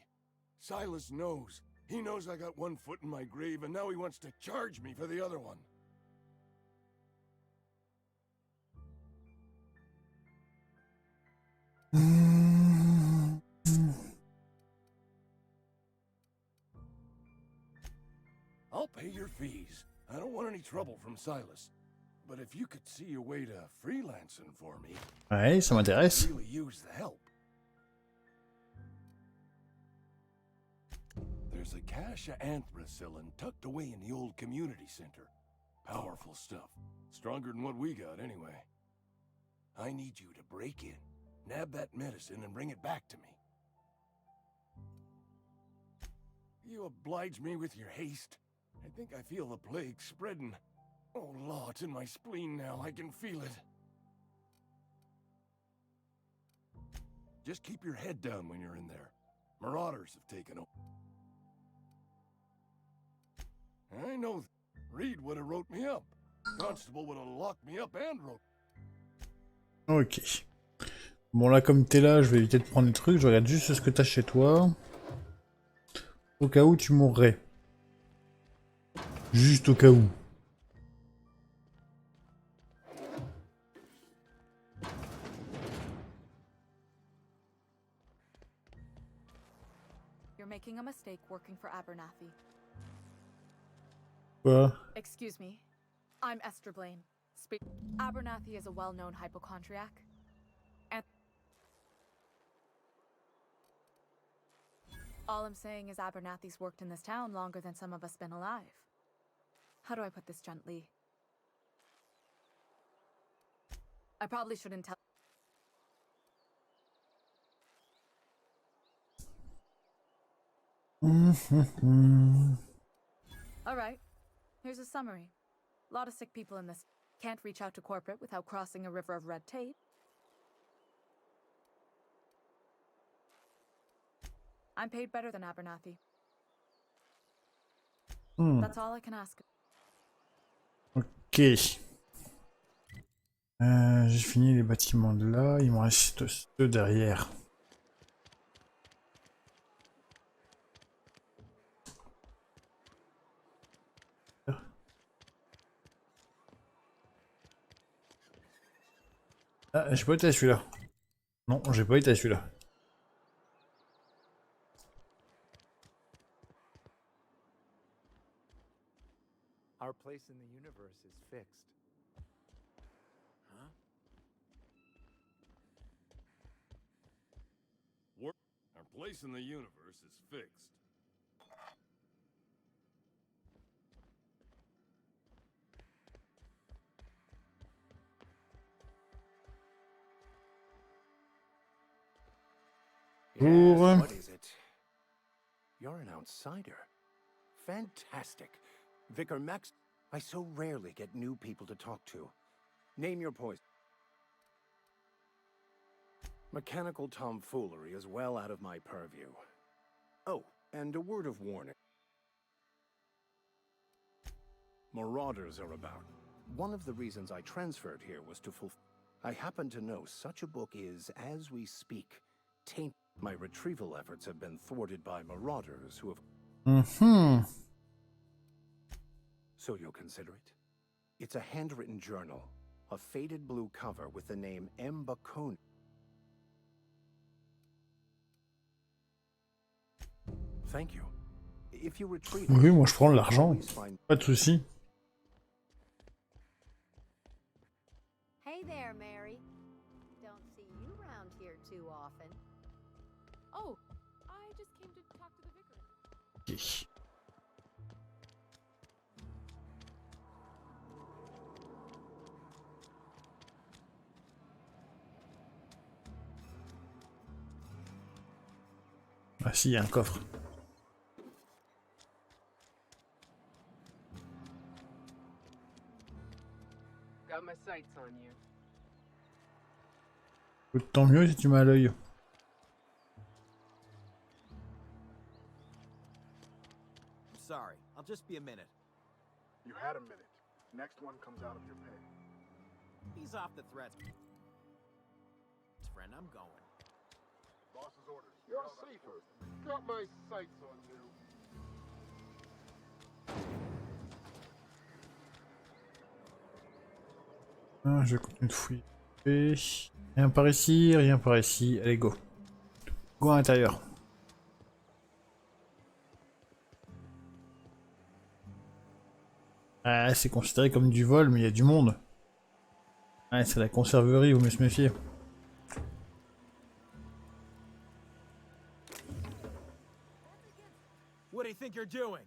Silas knows. He knows I got one foot in my grave, and now he wants to charge me for the other one. I'll pay your fees. I don't want any trouble from Silas. But if you could see a way to freelancing for me, Ouais, ça m'intéresse. I'd really use the help. There's a cache of anthracillin tucked away in the old community center. Powerful stuff. Stronger than what we got, anyway. I need you to break in, nab that medicine, and bring it back to me. You oblige me with your haste. I think I feel the plague spreading. Oh, Law, it's in my spleen now. I can feel it. Just keep your head down when you're in there. Marauders have taken over. I know. Reed would have wrote me up. Constable would have locked me up and wrote. Ok. Bon, là, comme t'es là, je vais éviter de prendre les trucs. Je regarde juste ce que t'as chez toi. Au cas où tu mourrais. Juste au cas où. You're making a mistake working for Abernathy. Quoi? Excuse me. I'm Esther Blaine. Abernathy is a well-known hypochondriac. And all I'm saying is Abernathy's worked in this town longer than some of us been alive. How do I put this gently? I probably shouldn't tell. All right. Here's a summary. A lot of sick people in this. Can't reach out to corporate without crossing a river of red tape. I'm paid better than Abernathy. That's all I can ask. Ok. J'ai fini les bâtiments de là. Il m'en reste ceux derrière. Ah, j'ai pas été à celui-là. Non, j'ai pas été à celui-là. Our place in the universe is fixed. Huh? Our place in the universe is fixed. Yes, what is it? You're an outsider. Fantastic. Vicar Max, I so rarely get new people to talk to. Name your poison. Mechanical tomfoolery is well out of my purview. Oh, and a word of warning. Marauders are about. One of the reasons I transferred here was to fulfill. I happen to know such a book is, as we speak, tainted. My retrieval efforts have been thwarted by marauders who have... So you'll consider it? It's a handwritten journal, a faded blue cover with the name M. Bacone. Thank you. If you retreat, Oui, moi je prends l'argent. always find... Pas de souci. Hey there, Mary. Don't see you around here too often. Oh, I just came to talk to the vicar. Ok. Ah si, il y a un coffre. Got my sights on you. Tant mieux si tu m'as à l'œil. Sorry, I'll just be a minute. You had a minute. Next one comes out of your pay. He's off the threat. Friend, I'm going. Boss's orders. You're safer. Got my sights on you. Ah, je vais continuer de fouiller. Rien par ici, rien par ici. Allez, go. Go à l'intérieur. Ah, c'est considéré comme du vol, mais il y a du monde. Ah, c'est la conserverie, vous mieux se méfier. What do you think you're doing?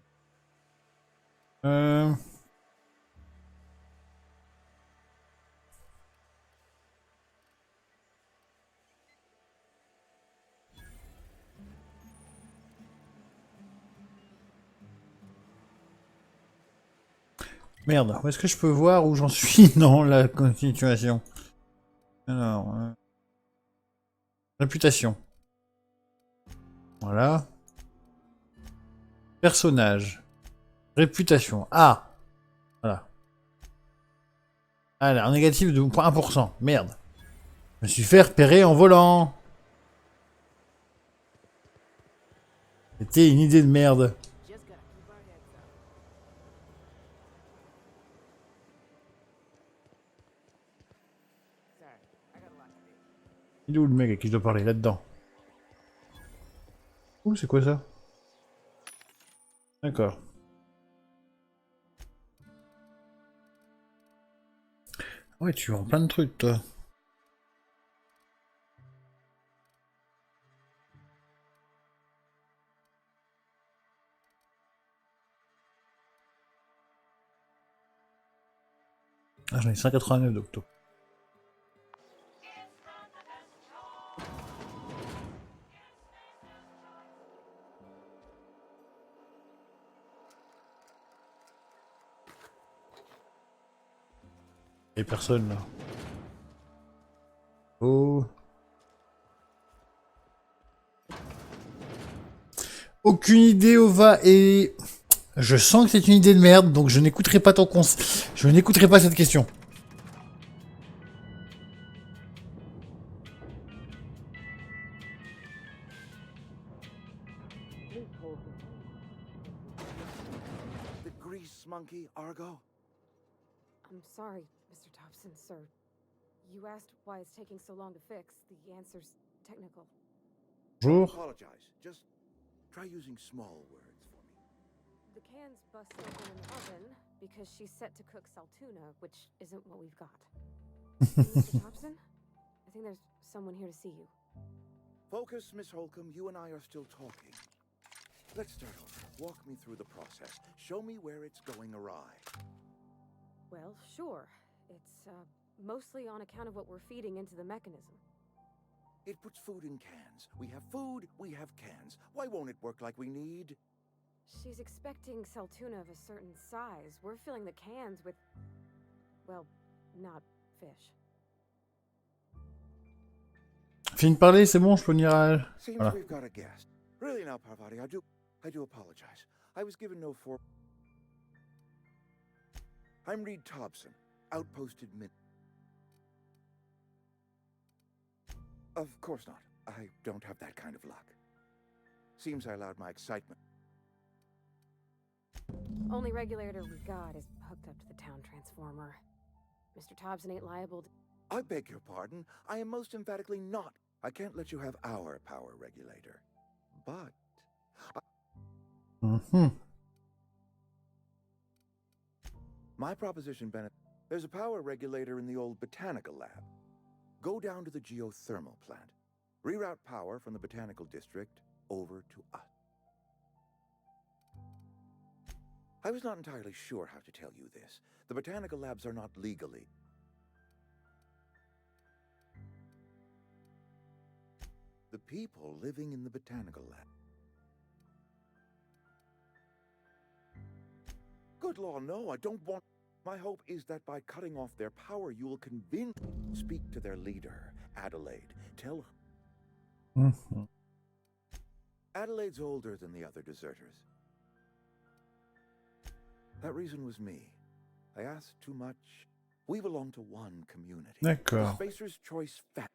Merde, où est-ce que je peux voir où j'en suis dans la continuation? Alors... Réputation. Voilà. Personnage. Réputation. Ah! Voilà. Ah là, un négatif de 1%. Merde. Je me suis fait repérer en volant. C'était une idée de merde. Il est où le mec à qui je dois parler? Là-dedans. Ouh, c'est quoi ça? D'accord. Ouais, tu vends plein de trucs, toi. Ah, j'en ai 189 d'octo. Et personne là. Oh. Aucune idée, Ova, et je sens que c'est une idée de merde, donc je n'écouterai pas ton conseil. Je n'écouterai pas cette question. The grease monkey, Argo? I'm sorry, Mr. Thompson, sir. You asked why it's taking so long to fix. The answer's technical. Bonjour. Apologize. Just try using small words for me. The can's bust open in the oven because she's set to cook saltuna, which isn't what we've got. Mr. Thompson, I think there's someone here to see you. Focus, Miss Holcomb. You and I are still talking. Let's start over. Walk me through the process. Show me where it's going awry. Well, sure. It's, mostly on account of what we're feeding into the mechanism. It puts food in cans. We have food, we have cans. Why won't it work like we need? She's expecting saltuna of a certain size. We're filling the cans with, well, not fish. Fini de parler, c'est bon, je peux venir à... Seems Voilà. we've got a guest. Really now, Parvati, I do apologize. I was given no for... I'm Reed Thompson, outposted mid... Of course not. I don't have that kind of luck. Seems I allowed my excitement. Only regulator we got is hooked up to the town transformer. Mr. Thompson ain't liable to... I beg your pardon. I am most emphatically not. I can't let you have our power regulator. But... Mhm. My proposition, Bennett, there's a power regulator in the old botanical lab. Go down to the geothermal plant. Reroute power from the botanical district over to us. I was not entirely sure how to tell you this. The botanical labs are not legally. The people living in the botanical lab. Good law, no, I don't want... My hope is that by cutting off their power, you will convince... Speak to their leader, Adelaide. Tell her... Mhm. Adelaide's older than the other deserters. That reason was me. I asked too much. We belong to one community. D'accord. The Spacer's Choice Fat.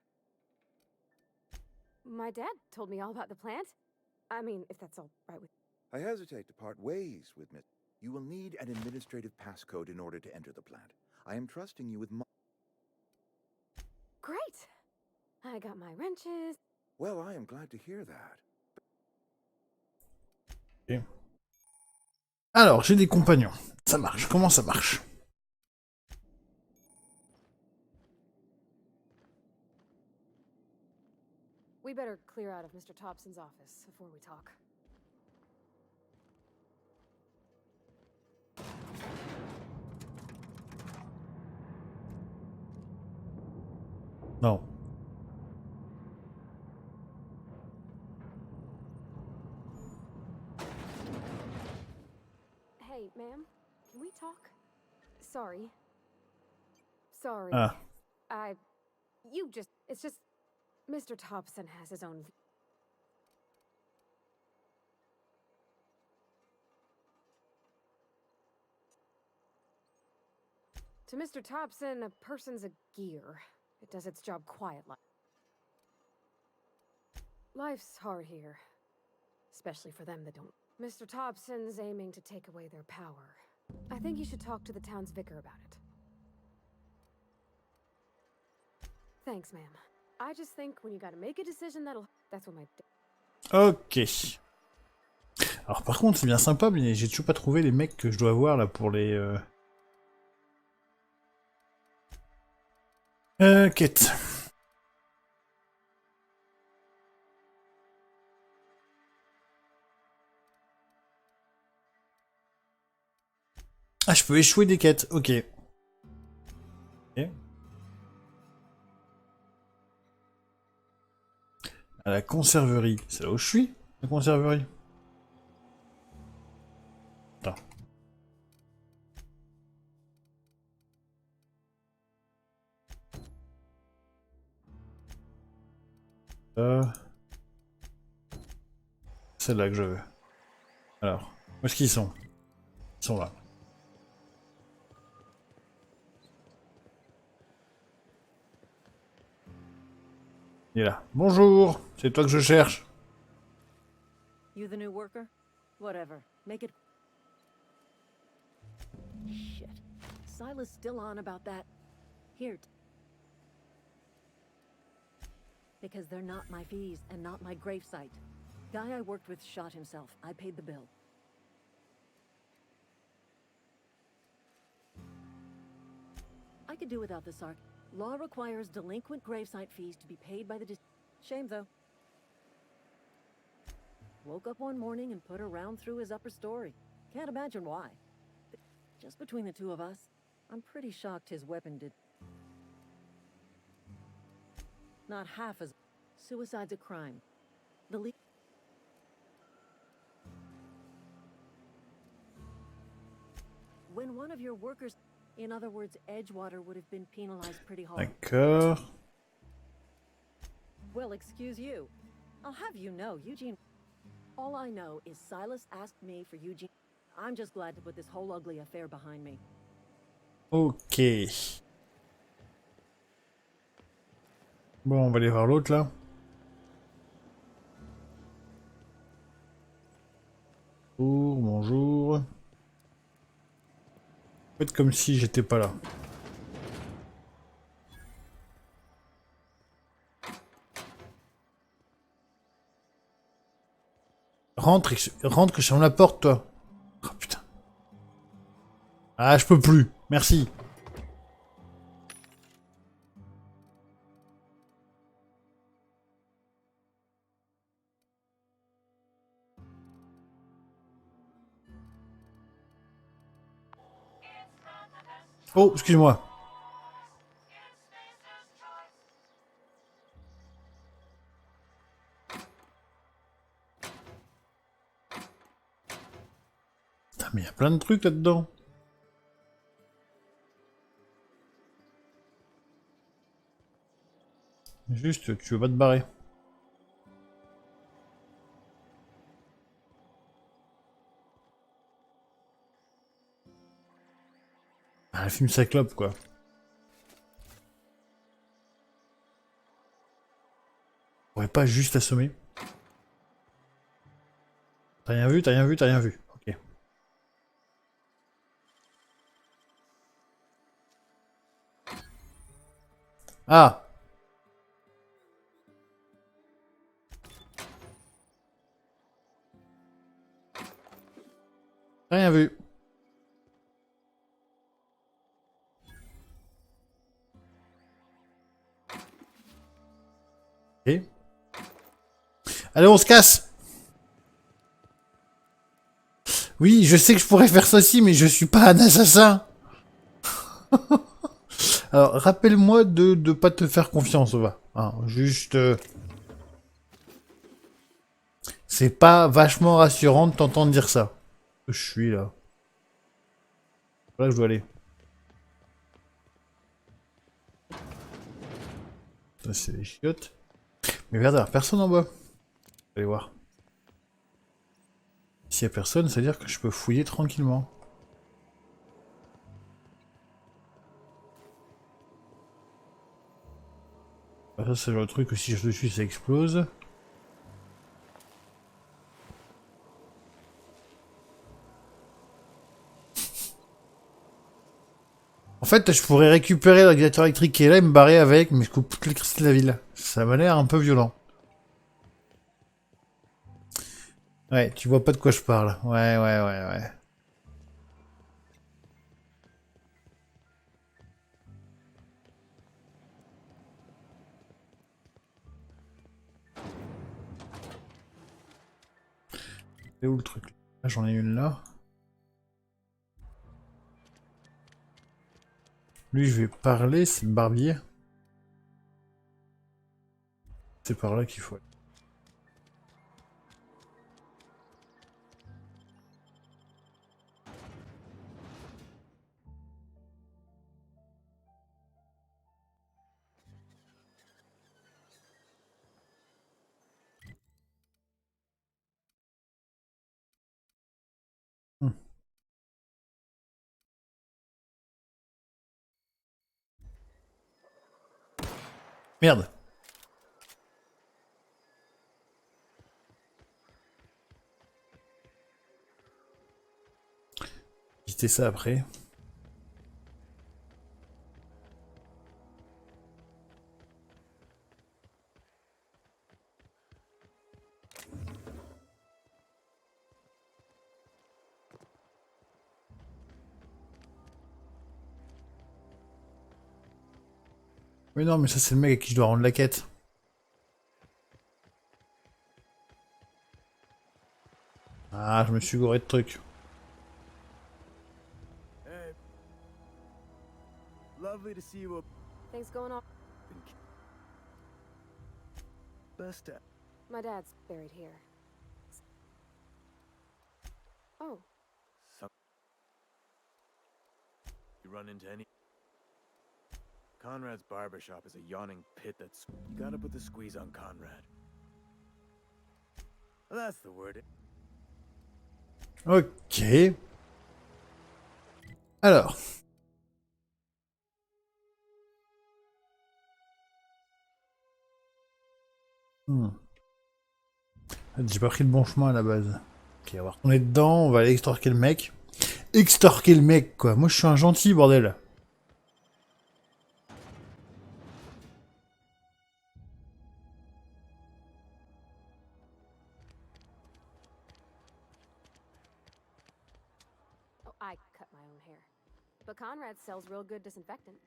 My dad told me all about the plant. I mean, if that's all right with... I hesitate to part ways with Miss. You will need an administrative passcode in order to enter the plant. I am trusting you with my... Great! I got my wrenches. Well, I am glad to hear that. Ok. Alors, j'ai des compagnons. Ça marche. Comment ça marche? We better clear out of Mr. Thompson's office before we talk. Non. Hey, ma'am, can we talk? Sorry. Sorry. Ah. It's just, Mr. Thompson has his own... To Mr. Thompson, a person's a gear. It does its job quietly. Life's hard here. Especially for them that don't. Mr. Thompson's aiming to take away their power. I think you should talk to the town's vicar about it. Thanks, ma'am. I just think when you gotta make a decision that's what my... Ok. Alors par contre, c'est bien sympa, mais j'ai toujours pas trouvé les mecs que je dois avoir là pour les... quête. Ah, je peux échouer des quêtes, ok. Ok. À la conserverie, c'est là où je suis, la conserverie. Attends. C'est là que je veux. Alors, où est-ce qu'ils sont? Ils sont là. Il est là. Bonjour, c'est toi que je cherche. You the new worker? Whatever. Make it... Shit. Silas still on about that. Here. Because they're not my fees and not my gravesite. Guy I worked with shot himself. I paid the bill. I could do without this arc. Law requires delinquent gravesite fees to be paid by the Shame, though. Woke up one morning and put a round through his upper story. Can't imagine why. But just between the two of us, I'm pretty shocked his weapon did. Not half as... Suicide's a crime. The When one of your workers... In other words, Edgewater would have been penalized pretty hard. D'accord. Well, excuse you. I'll have you know, Eugene... All I know is Silas asked me for Eugene... I'm just glad to put this whole ugly affair behind me. Ok. Bon, on va aller voir l'autre, là. Bonjour, bonjour. Faites comme si j'étais pas là. Rentre, rentre que je ferme la porte, toi. Oh putain. Ah, je peux plus. Merci. Oh, excuse-moi. Putain, mais il y a plein de trucs là-dedans. Juste, tu veux pas te barrer. Ah, le film Cyclope, quoi. On pourrait pas juste assommer. T'as rien vu, t'as rien vu, t'as rien vu. Ok. Ah! T'as rien vu. Ok. Allez, on se casse! Oui, je sais que je pourrais faire ça aussi, mais je suis pas un assassin! Alors, rappelle-moi de pas te faire confiance, va. Hein, juste... c'est pas vachement rassurant de t'entendre dire ça. Je suis là. Là, je dois aller. Ça, c'est les chiottes. Mais regarde, il y a personne en bas. Allez voir. S'il y a personne, ça veut dire que je peux fouiller tranquillement. Ah, ça, c'est le truc que si je dessus, ça explose. En fait, je pourrais récupérer le régulateur électrique qui est là et me barrer avec, mais je coupe toute l'électricité de la ville. Ça m'a l'air un peu violent. Ouais, tu vois pas de quoi je parle. Ouais. C'est où le truc? Là, j'en ai une là. Lui, je vais parler, c'est le barbier. C'est par là qu'il faut aller. Hmm. Merde. Quitter ça après. Mais non, mais ça c'est le mec à qui je dois rendre la quête. Ah, je me suis gouré de trucs. Hey. Lovely to see you. Things going on? Best. My dad's buried here. Oh, You run into any. Conrad's barbershop is a yawning pit that's. You gotta put the squeeze on Conrad. Well, that's the word. Ok. Alors. J'ai pas pris le bon chemin à la base. Ok, on va retourner dedans, on va aller extorquer le mec. Extorquer le mec, quoi. Moi, je suis un gentil, bordel. Conrad sells real good disinfectant.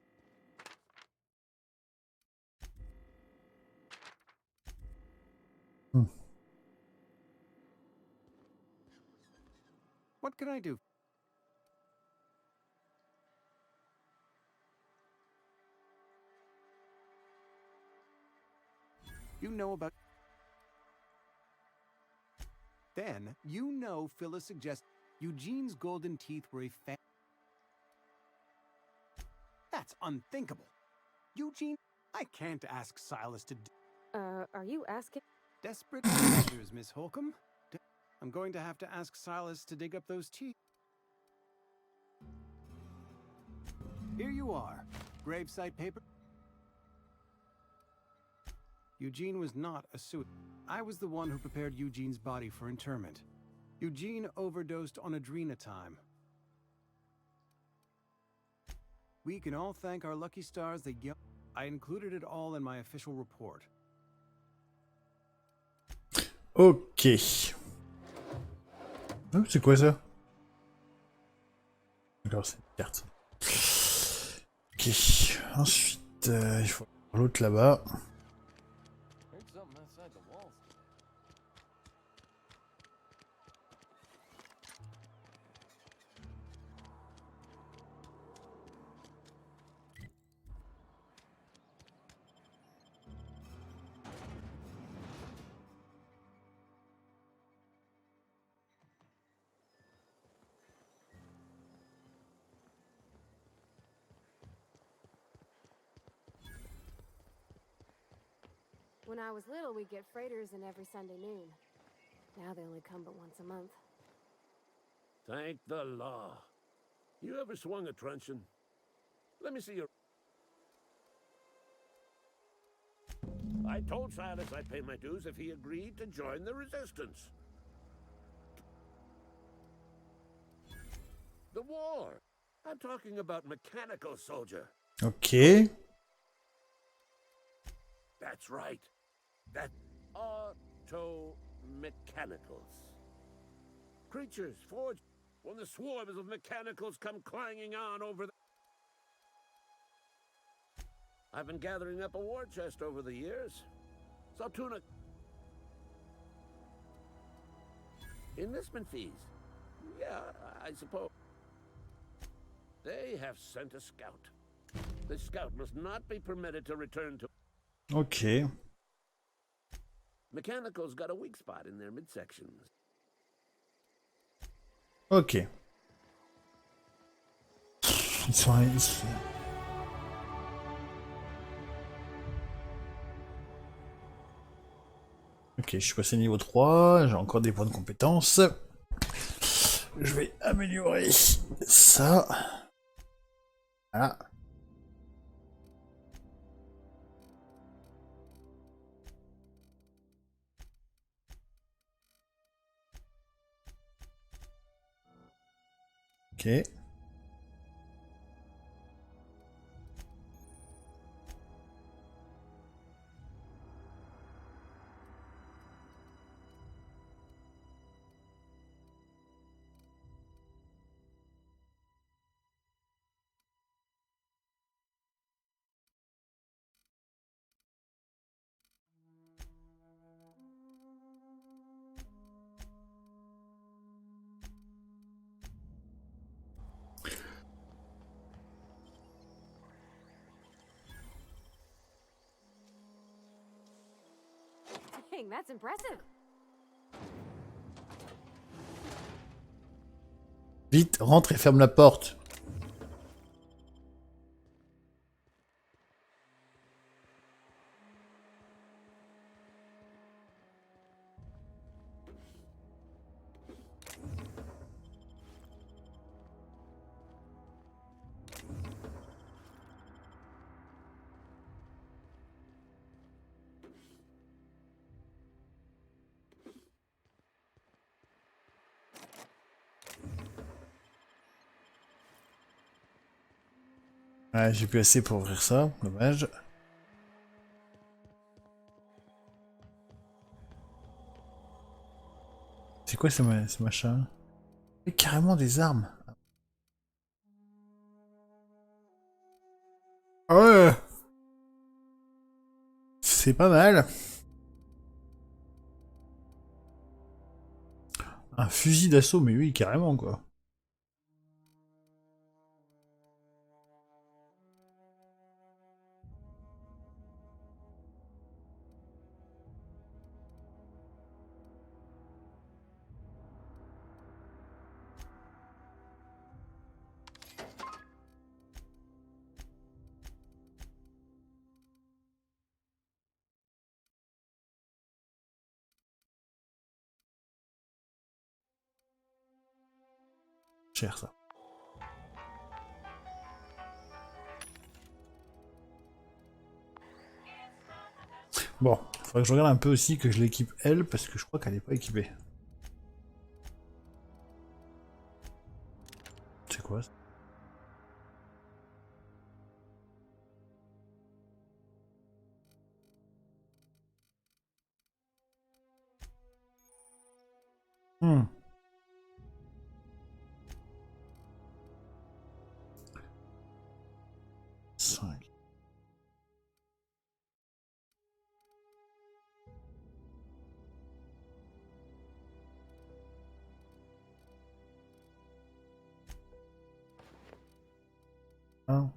What can I do? You know about... Then, you know Phyllis suggests Eugene's golden teeth were a That's unthinkable. Eugene, I can't ask Silas to Are you asking? Desperate measures, Miss Holcomb. I'm going to have to ask Silas to dig up those teeth. Here you are. Gravesite paper. Eugene was not a suicide. I was the one who prepared Eugene's body for interment. Eugene overdosed on adrenatime. We can all thank our lucky stars that I included it all in my official report. Ok. Oh, c'est quoi ça? D'accord, c'est une carte. Ok. Ensuite, il faut voir l'autre là-bas. When I was little, we'd get freighters in every Sunday noon. Now they only come but once a month. Thank the law. You ever swung a truncheon? Let me see your... I told Silas I'd pay my dues if he agreed to join the resistance. The war. I'm talking about mechanical soldier. Ok. That's right. That auto-mechanicals. Creatures forged when the swarms of mechanicals come clanging on over the... I've been gathering up a war chest over the years. Saltuna... Enlistment fees. Yeah, I suppose. They have sent a scout. The scout must not be permitted to return to... Ok. Mechanicals got a weak spot in their midsections. Ok. Ils sont... Ok, je suis passé niveau 3, j'ai encore des points de compétence. Je vais améliorer ça. Voilà. Ok. Dang, that's impressive. Vite, rentre et ferme la porte. Ouais, j'ai plus assez pour ouvrir ça, dommage. C'est quoi ce machin? Et carrément des armes. Ah ouais. C'est pas mal. Un fusil d'assaut, mais oui, carrément, quoi. Cher, ça. Bon, faudrait que je regarde un peu aussi que je l'équipe elle, parce que je crois qu'elle n'est pas équipée. C'est quoi ça? Hmm. Cinq. Un.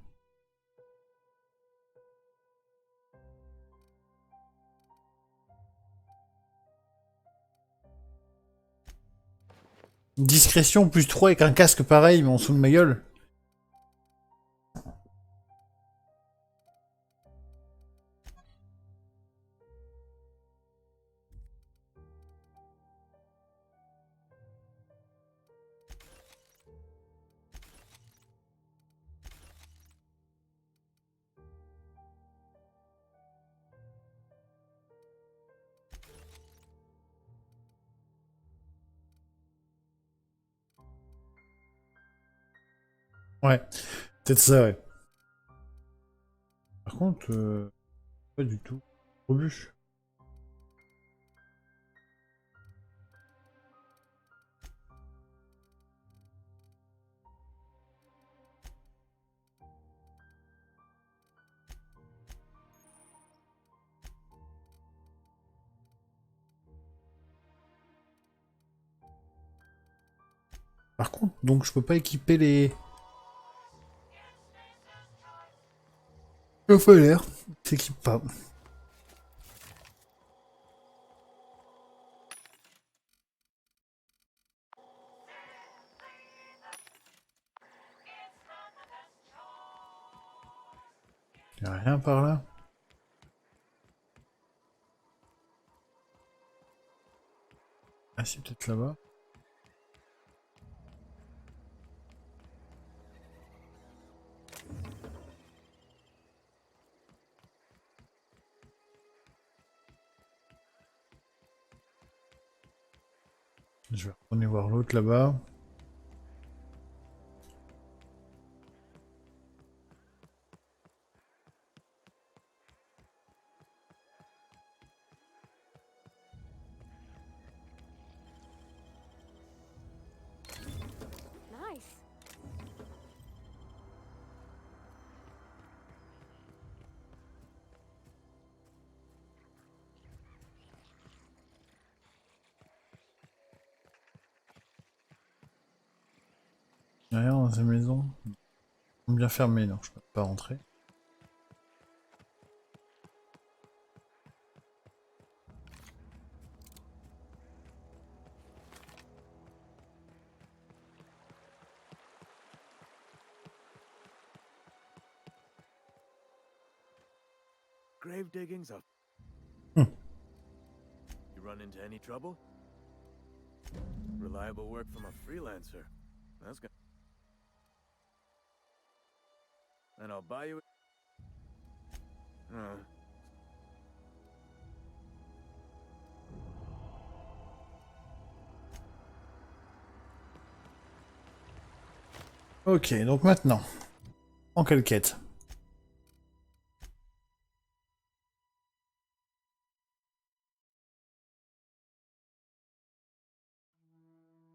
Discrétion plus 3 avec un casque pareil, mais on se fout de ma gueule. Ouais, peut-être ça, ouais. Par contre, pas du tout. Robuche. Par contre, donc je peux pas équiper les... Le feu l'air. S'équipe pas. Y'a rien par là. Ah si, peut-être là-bas. Je vais retourner voir l'autre là-bas. Nice. Y'a rien dans ces maisons. Ils sont bien fermés, donc je peux pas rentrer. Grave digging's up. Hmm. You run into any trouble? Reliable work from a freelancer. That's good. And I'll buy you. Ok, donc maintenant. En quelle quête?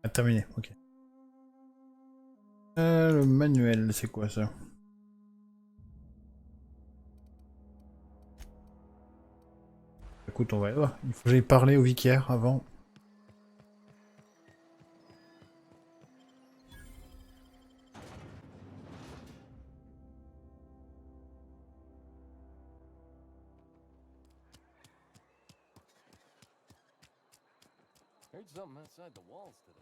Ah, terminé, ok. Le manuel, c'est quoi ça? écoute, on va aller voir. Il faut que j'aille parler au vicaire avant. Heard something outside the walls today.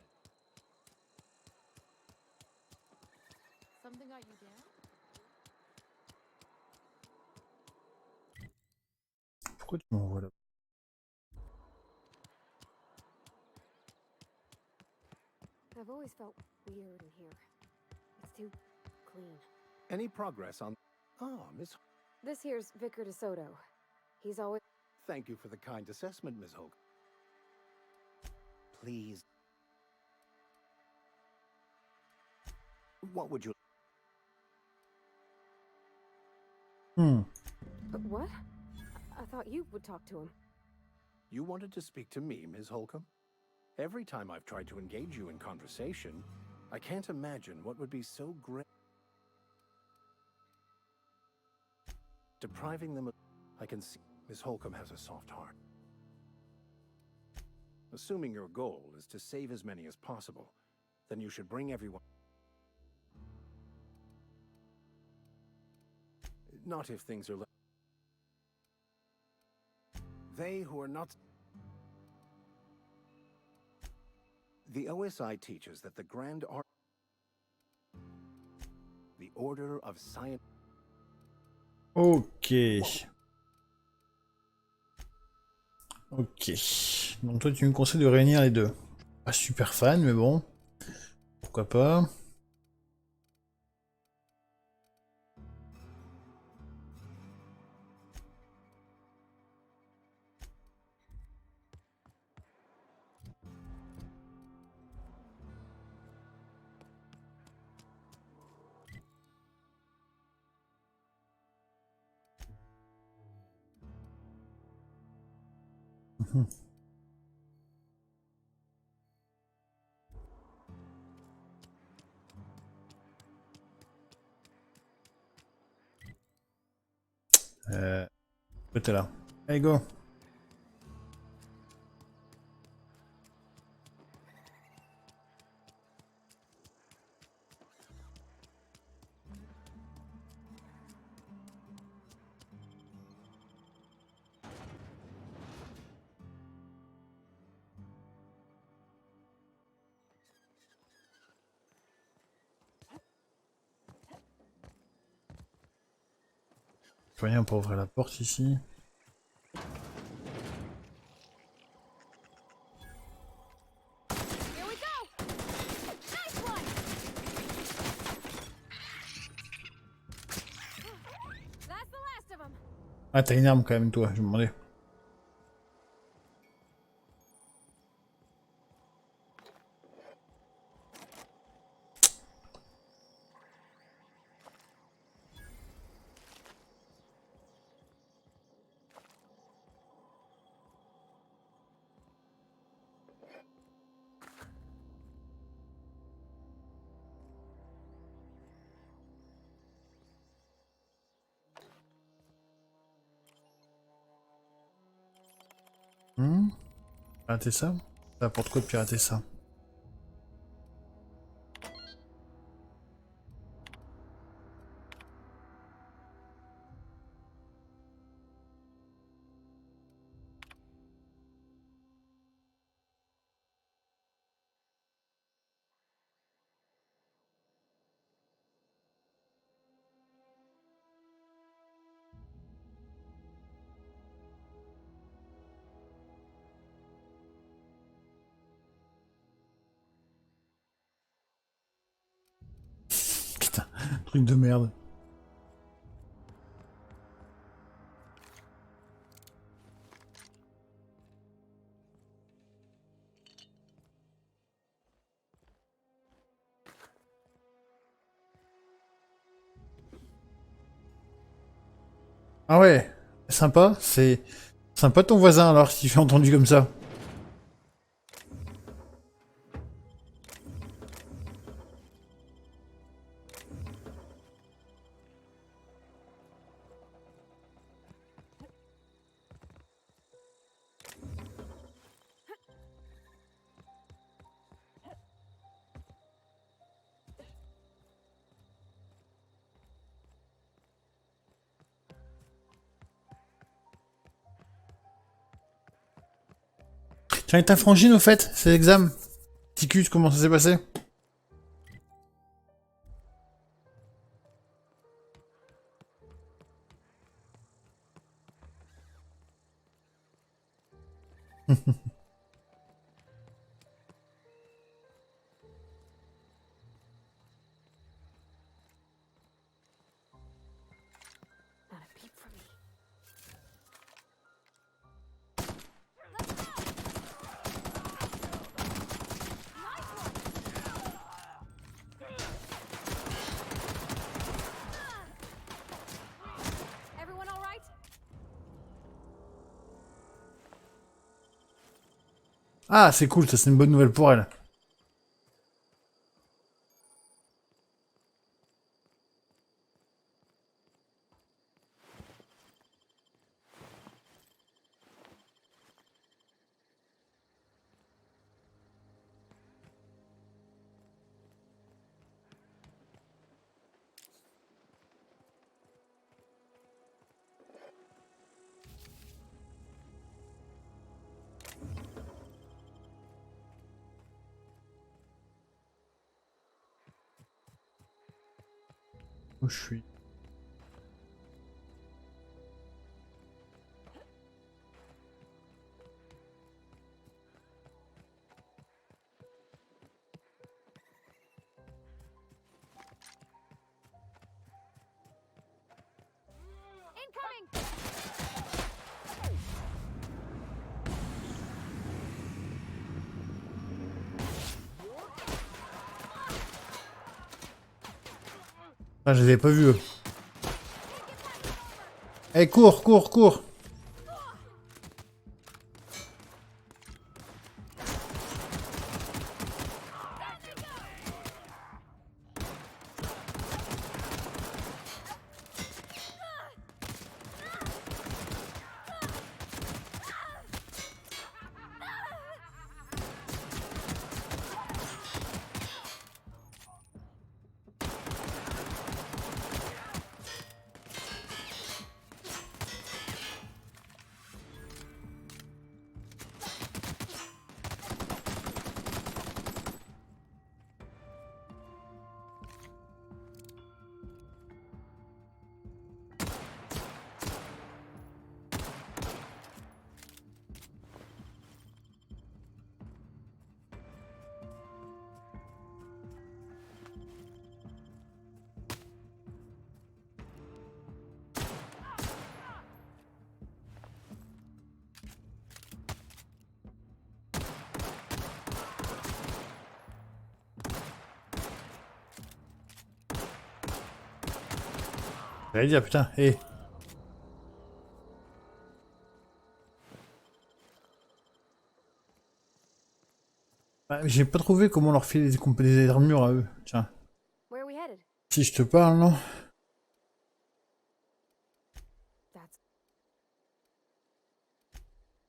Something got you down? Pourquoi tu m'envoies là? I've always felt weird in here. It's too clean. Any progress on... Oh, Miss... This here's Vicar DeSoto. He's always... Thank you for the kind assessment, Miss Hoke. Please. What would you... What? I thought you would talk to him. You wanted to speak to me, Ms. Holcomb? Every time I've tried to engage you in conversation, I can't imagine what would be so great. Depriving them of... I can see Ms. Holcomb has a soft heart. Assuming your goal is to save as many as possible, then you should bring everyone... Not if things are... They who are not... The OSI teaches that the Grand Art... The Order of Science... Ok. Ok. Donc toi tu me conseilles de réunir les deux. Pas super fan, mais bon. Pourquoi pas. T'es là. Allez, go. Rien pour ouvrir la porte ici. Ah, t'as une arme quand même, toi, je me demandais. Pirater ça? Ça apporte quoi de pirater ça? Putain, truc de merde. Ah ouais, sympa, c'est sympa ton voisin alors si j'ai entendu comme ça. Tiens, et ta frangine au fait, c'est l'examen. Ticus, comment ça s'est passé? Not a peep from me. Everyone all right? Ah, c'est cool, ça c'est une bonne nouvelle pour elle. Où je suis? Incoming! Ah, je les avais pas vus eux. Eh, cours, cours, cours! J'allais dire, putain, hé. Ah, j'ai pas trouvé comment leur filer des armures à eux. Tiens. Where are we headed? Si je te parle, non? That's...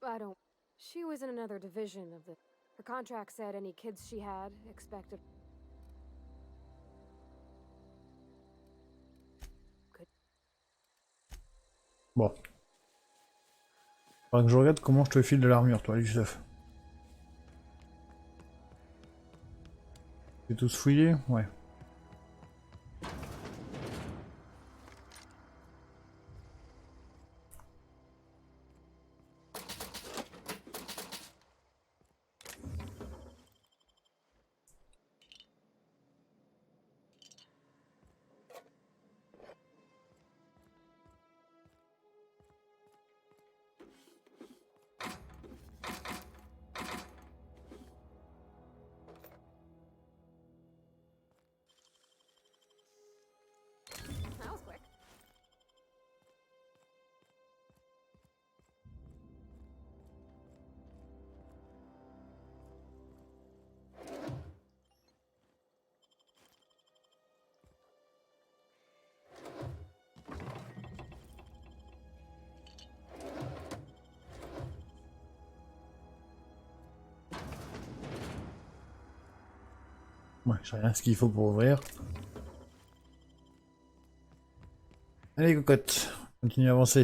I don't... She was in another division of the... Her contract said any kids she had expected... Bon. Faudra que je regarde comment je te file de l'armure, toi, Youssef. C'est tous fouillé? Ouais. That was quick. Ouais, j'ai rien ce qu'il faut pour ouvrir. Allez, cocotte, continue à avancer.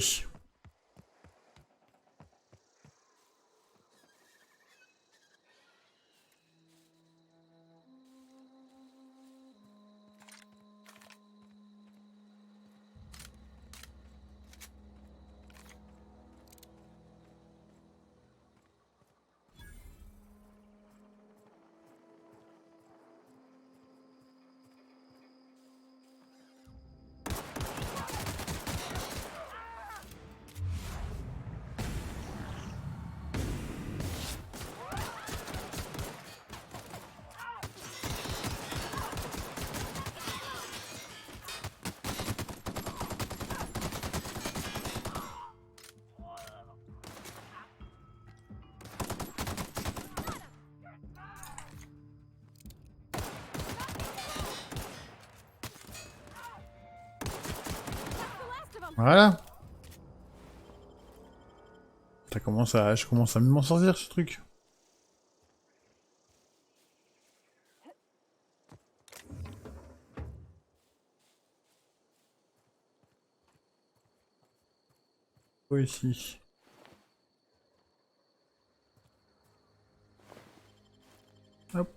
Voilà. Je commence à m'en sortir ce truc. Quoi ici? Hop.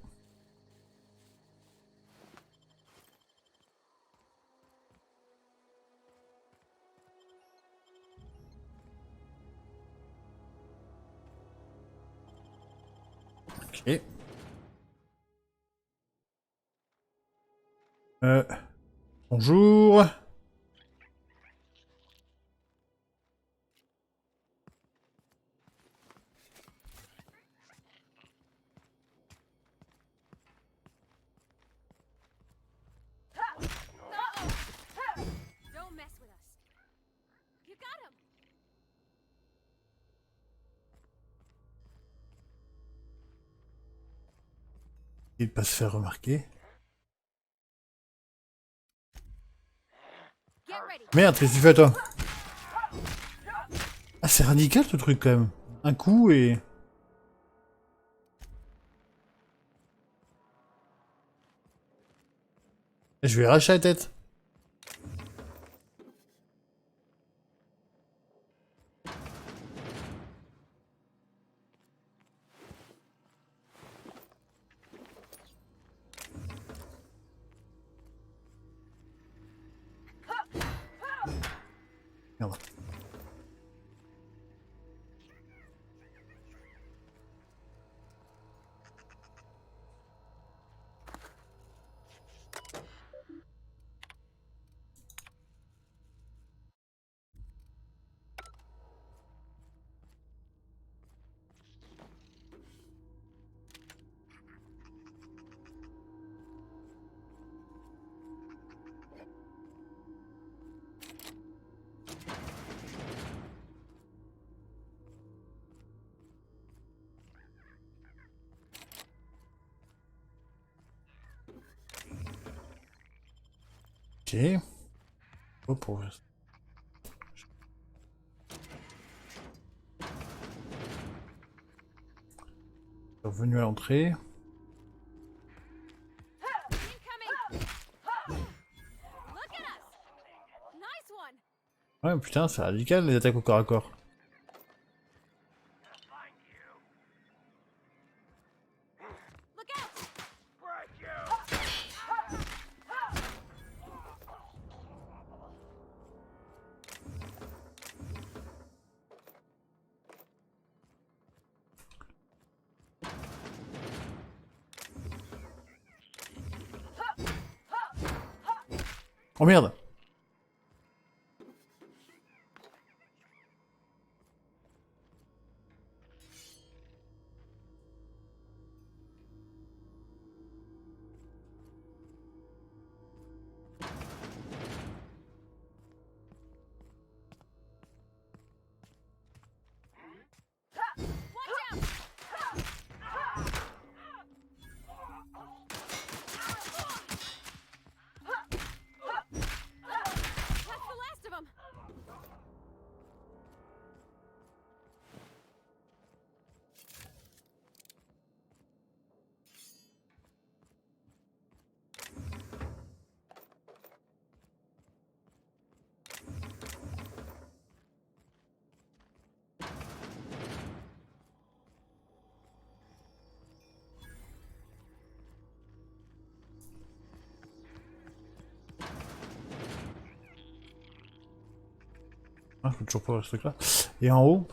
Ok. Bonjour. Don't mess with us. You got him. Il pas se faire remarquer. Merde, qu'est-ce que tu fais toi? Ah, c'est radical ce truc quand même. Un coup et... Je vais arracher la tête. Merde. Ok. Oh, pour... Revenu à l'entrée. Ouais, putain, c'est radical les attaques au corps à corps. Oh merde! Ah, je peux toujours pas voir ce truc là. Et en haut?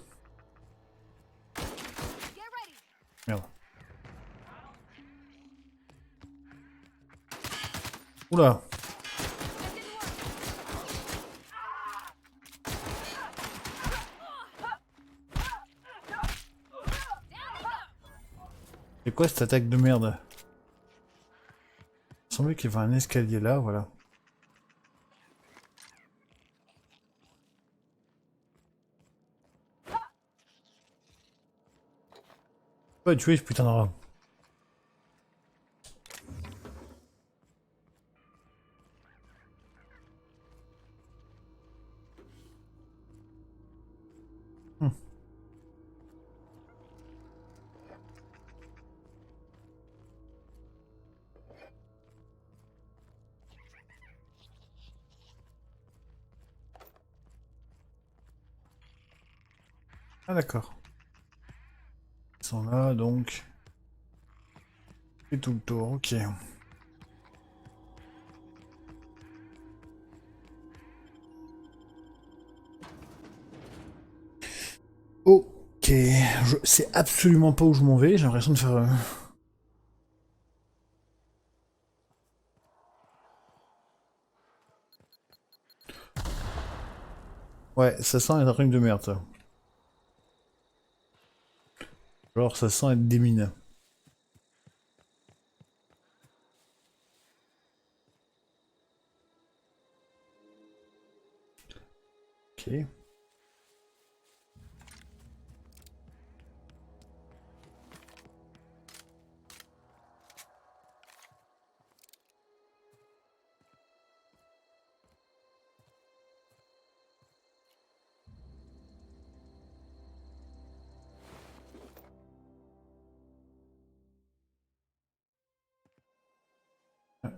Merde. Oula! C'est quoi cette attaque de merde? Il semblait qu'il y avait un escalier là, voilà. Pas tuer ce putain de rat. Ah d'accord. Ils sont là donc. Et tout le tour, ok. Ok. Je sais absolument pas où je m'en vais, j'ai l'impression de faire... Ouais, ça sent être un truc de merde, ça. Genre, ça sent être des mines. Ok. Ah,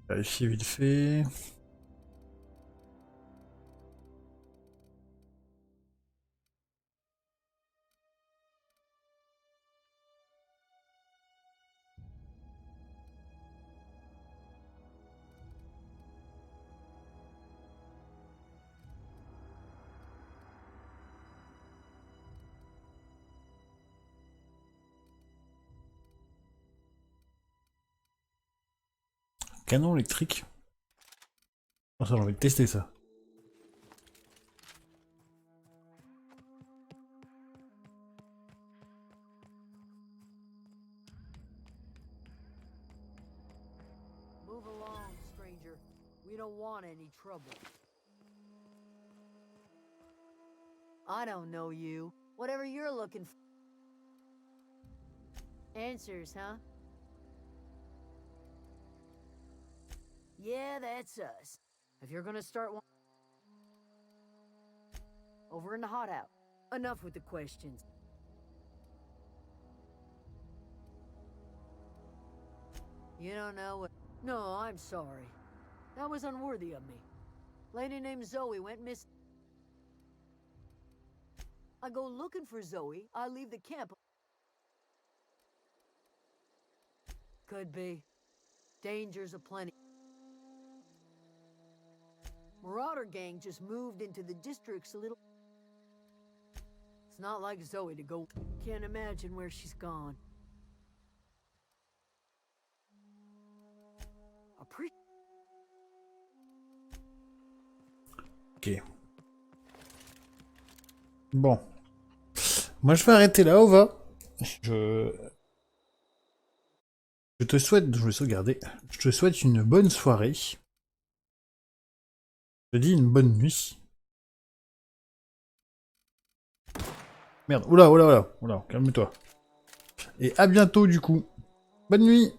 Vérifier vite fait. Canon électrique. Oh, ça, j'ai envie de tester ça. Move along, stranger. We don't want any trouble. I don't know you. Whatever you're looking for. Answers, huh? Yeah, that's us. If you're gonna start one... Over in the hot out. Enough with the questions. You don't know what... No, I'm sorry. That was unworthy of me. Lady named Zoe went missing. I go looking for Zoe, I leave the camp. Could be. Dangers aplenty. Marauder gang just moved into the districts a little... It's not like Zoe to go... Can't imagine where she's gone. Ok. Bon. Moi, je vais arrêter là, Ova. Je te souhaite... Je vais sauvegarder. Je te souhaite une bonne soirée. Je te dis une bonne nuit. Merde. Oula, oula, oula. Oula, calme-toi. Et à bientôt, du coup. Bonne nuit.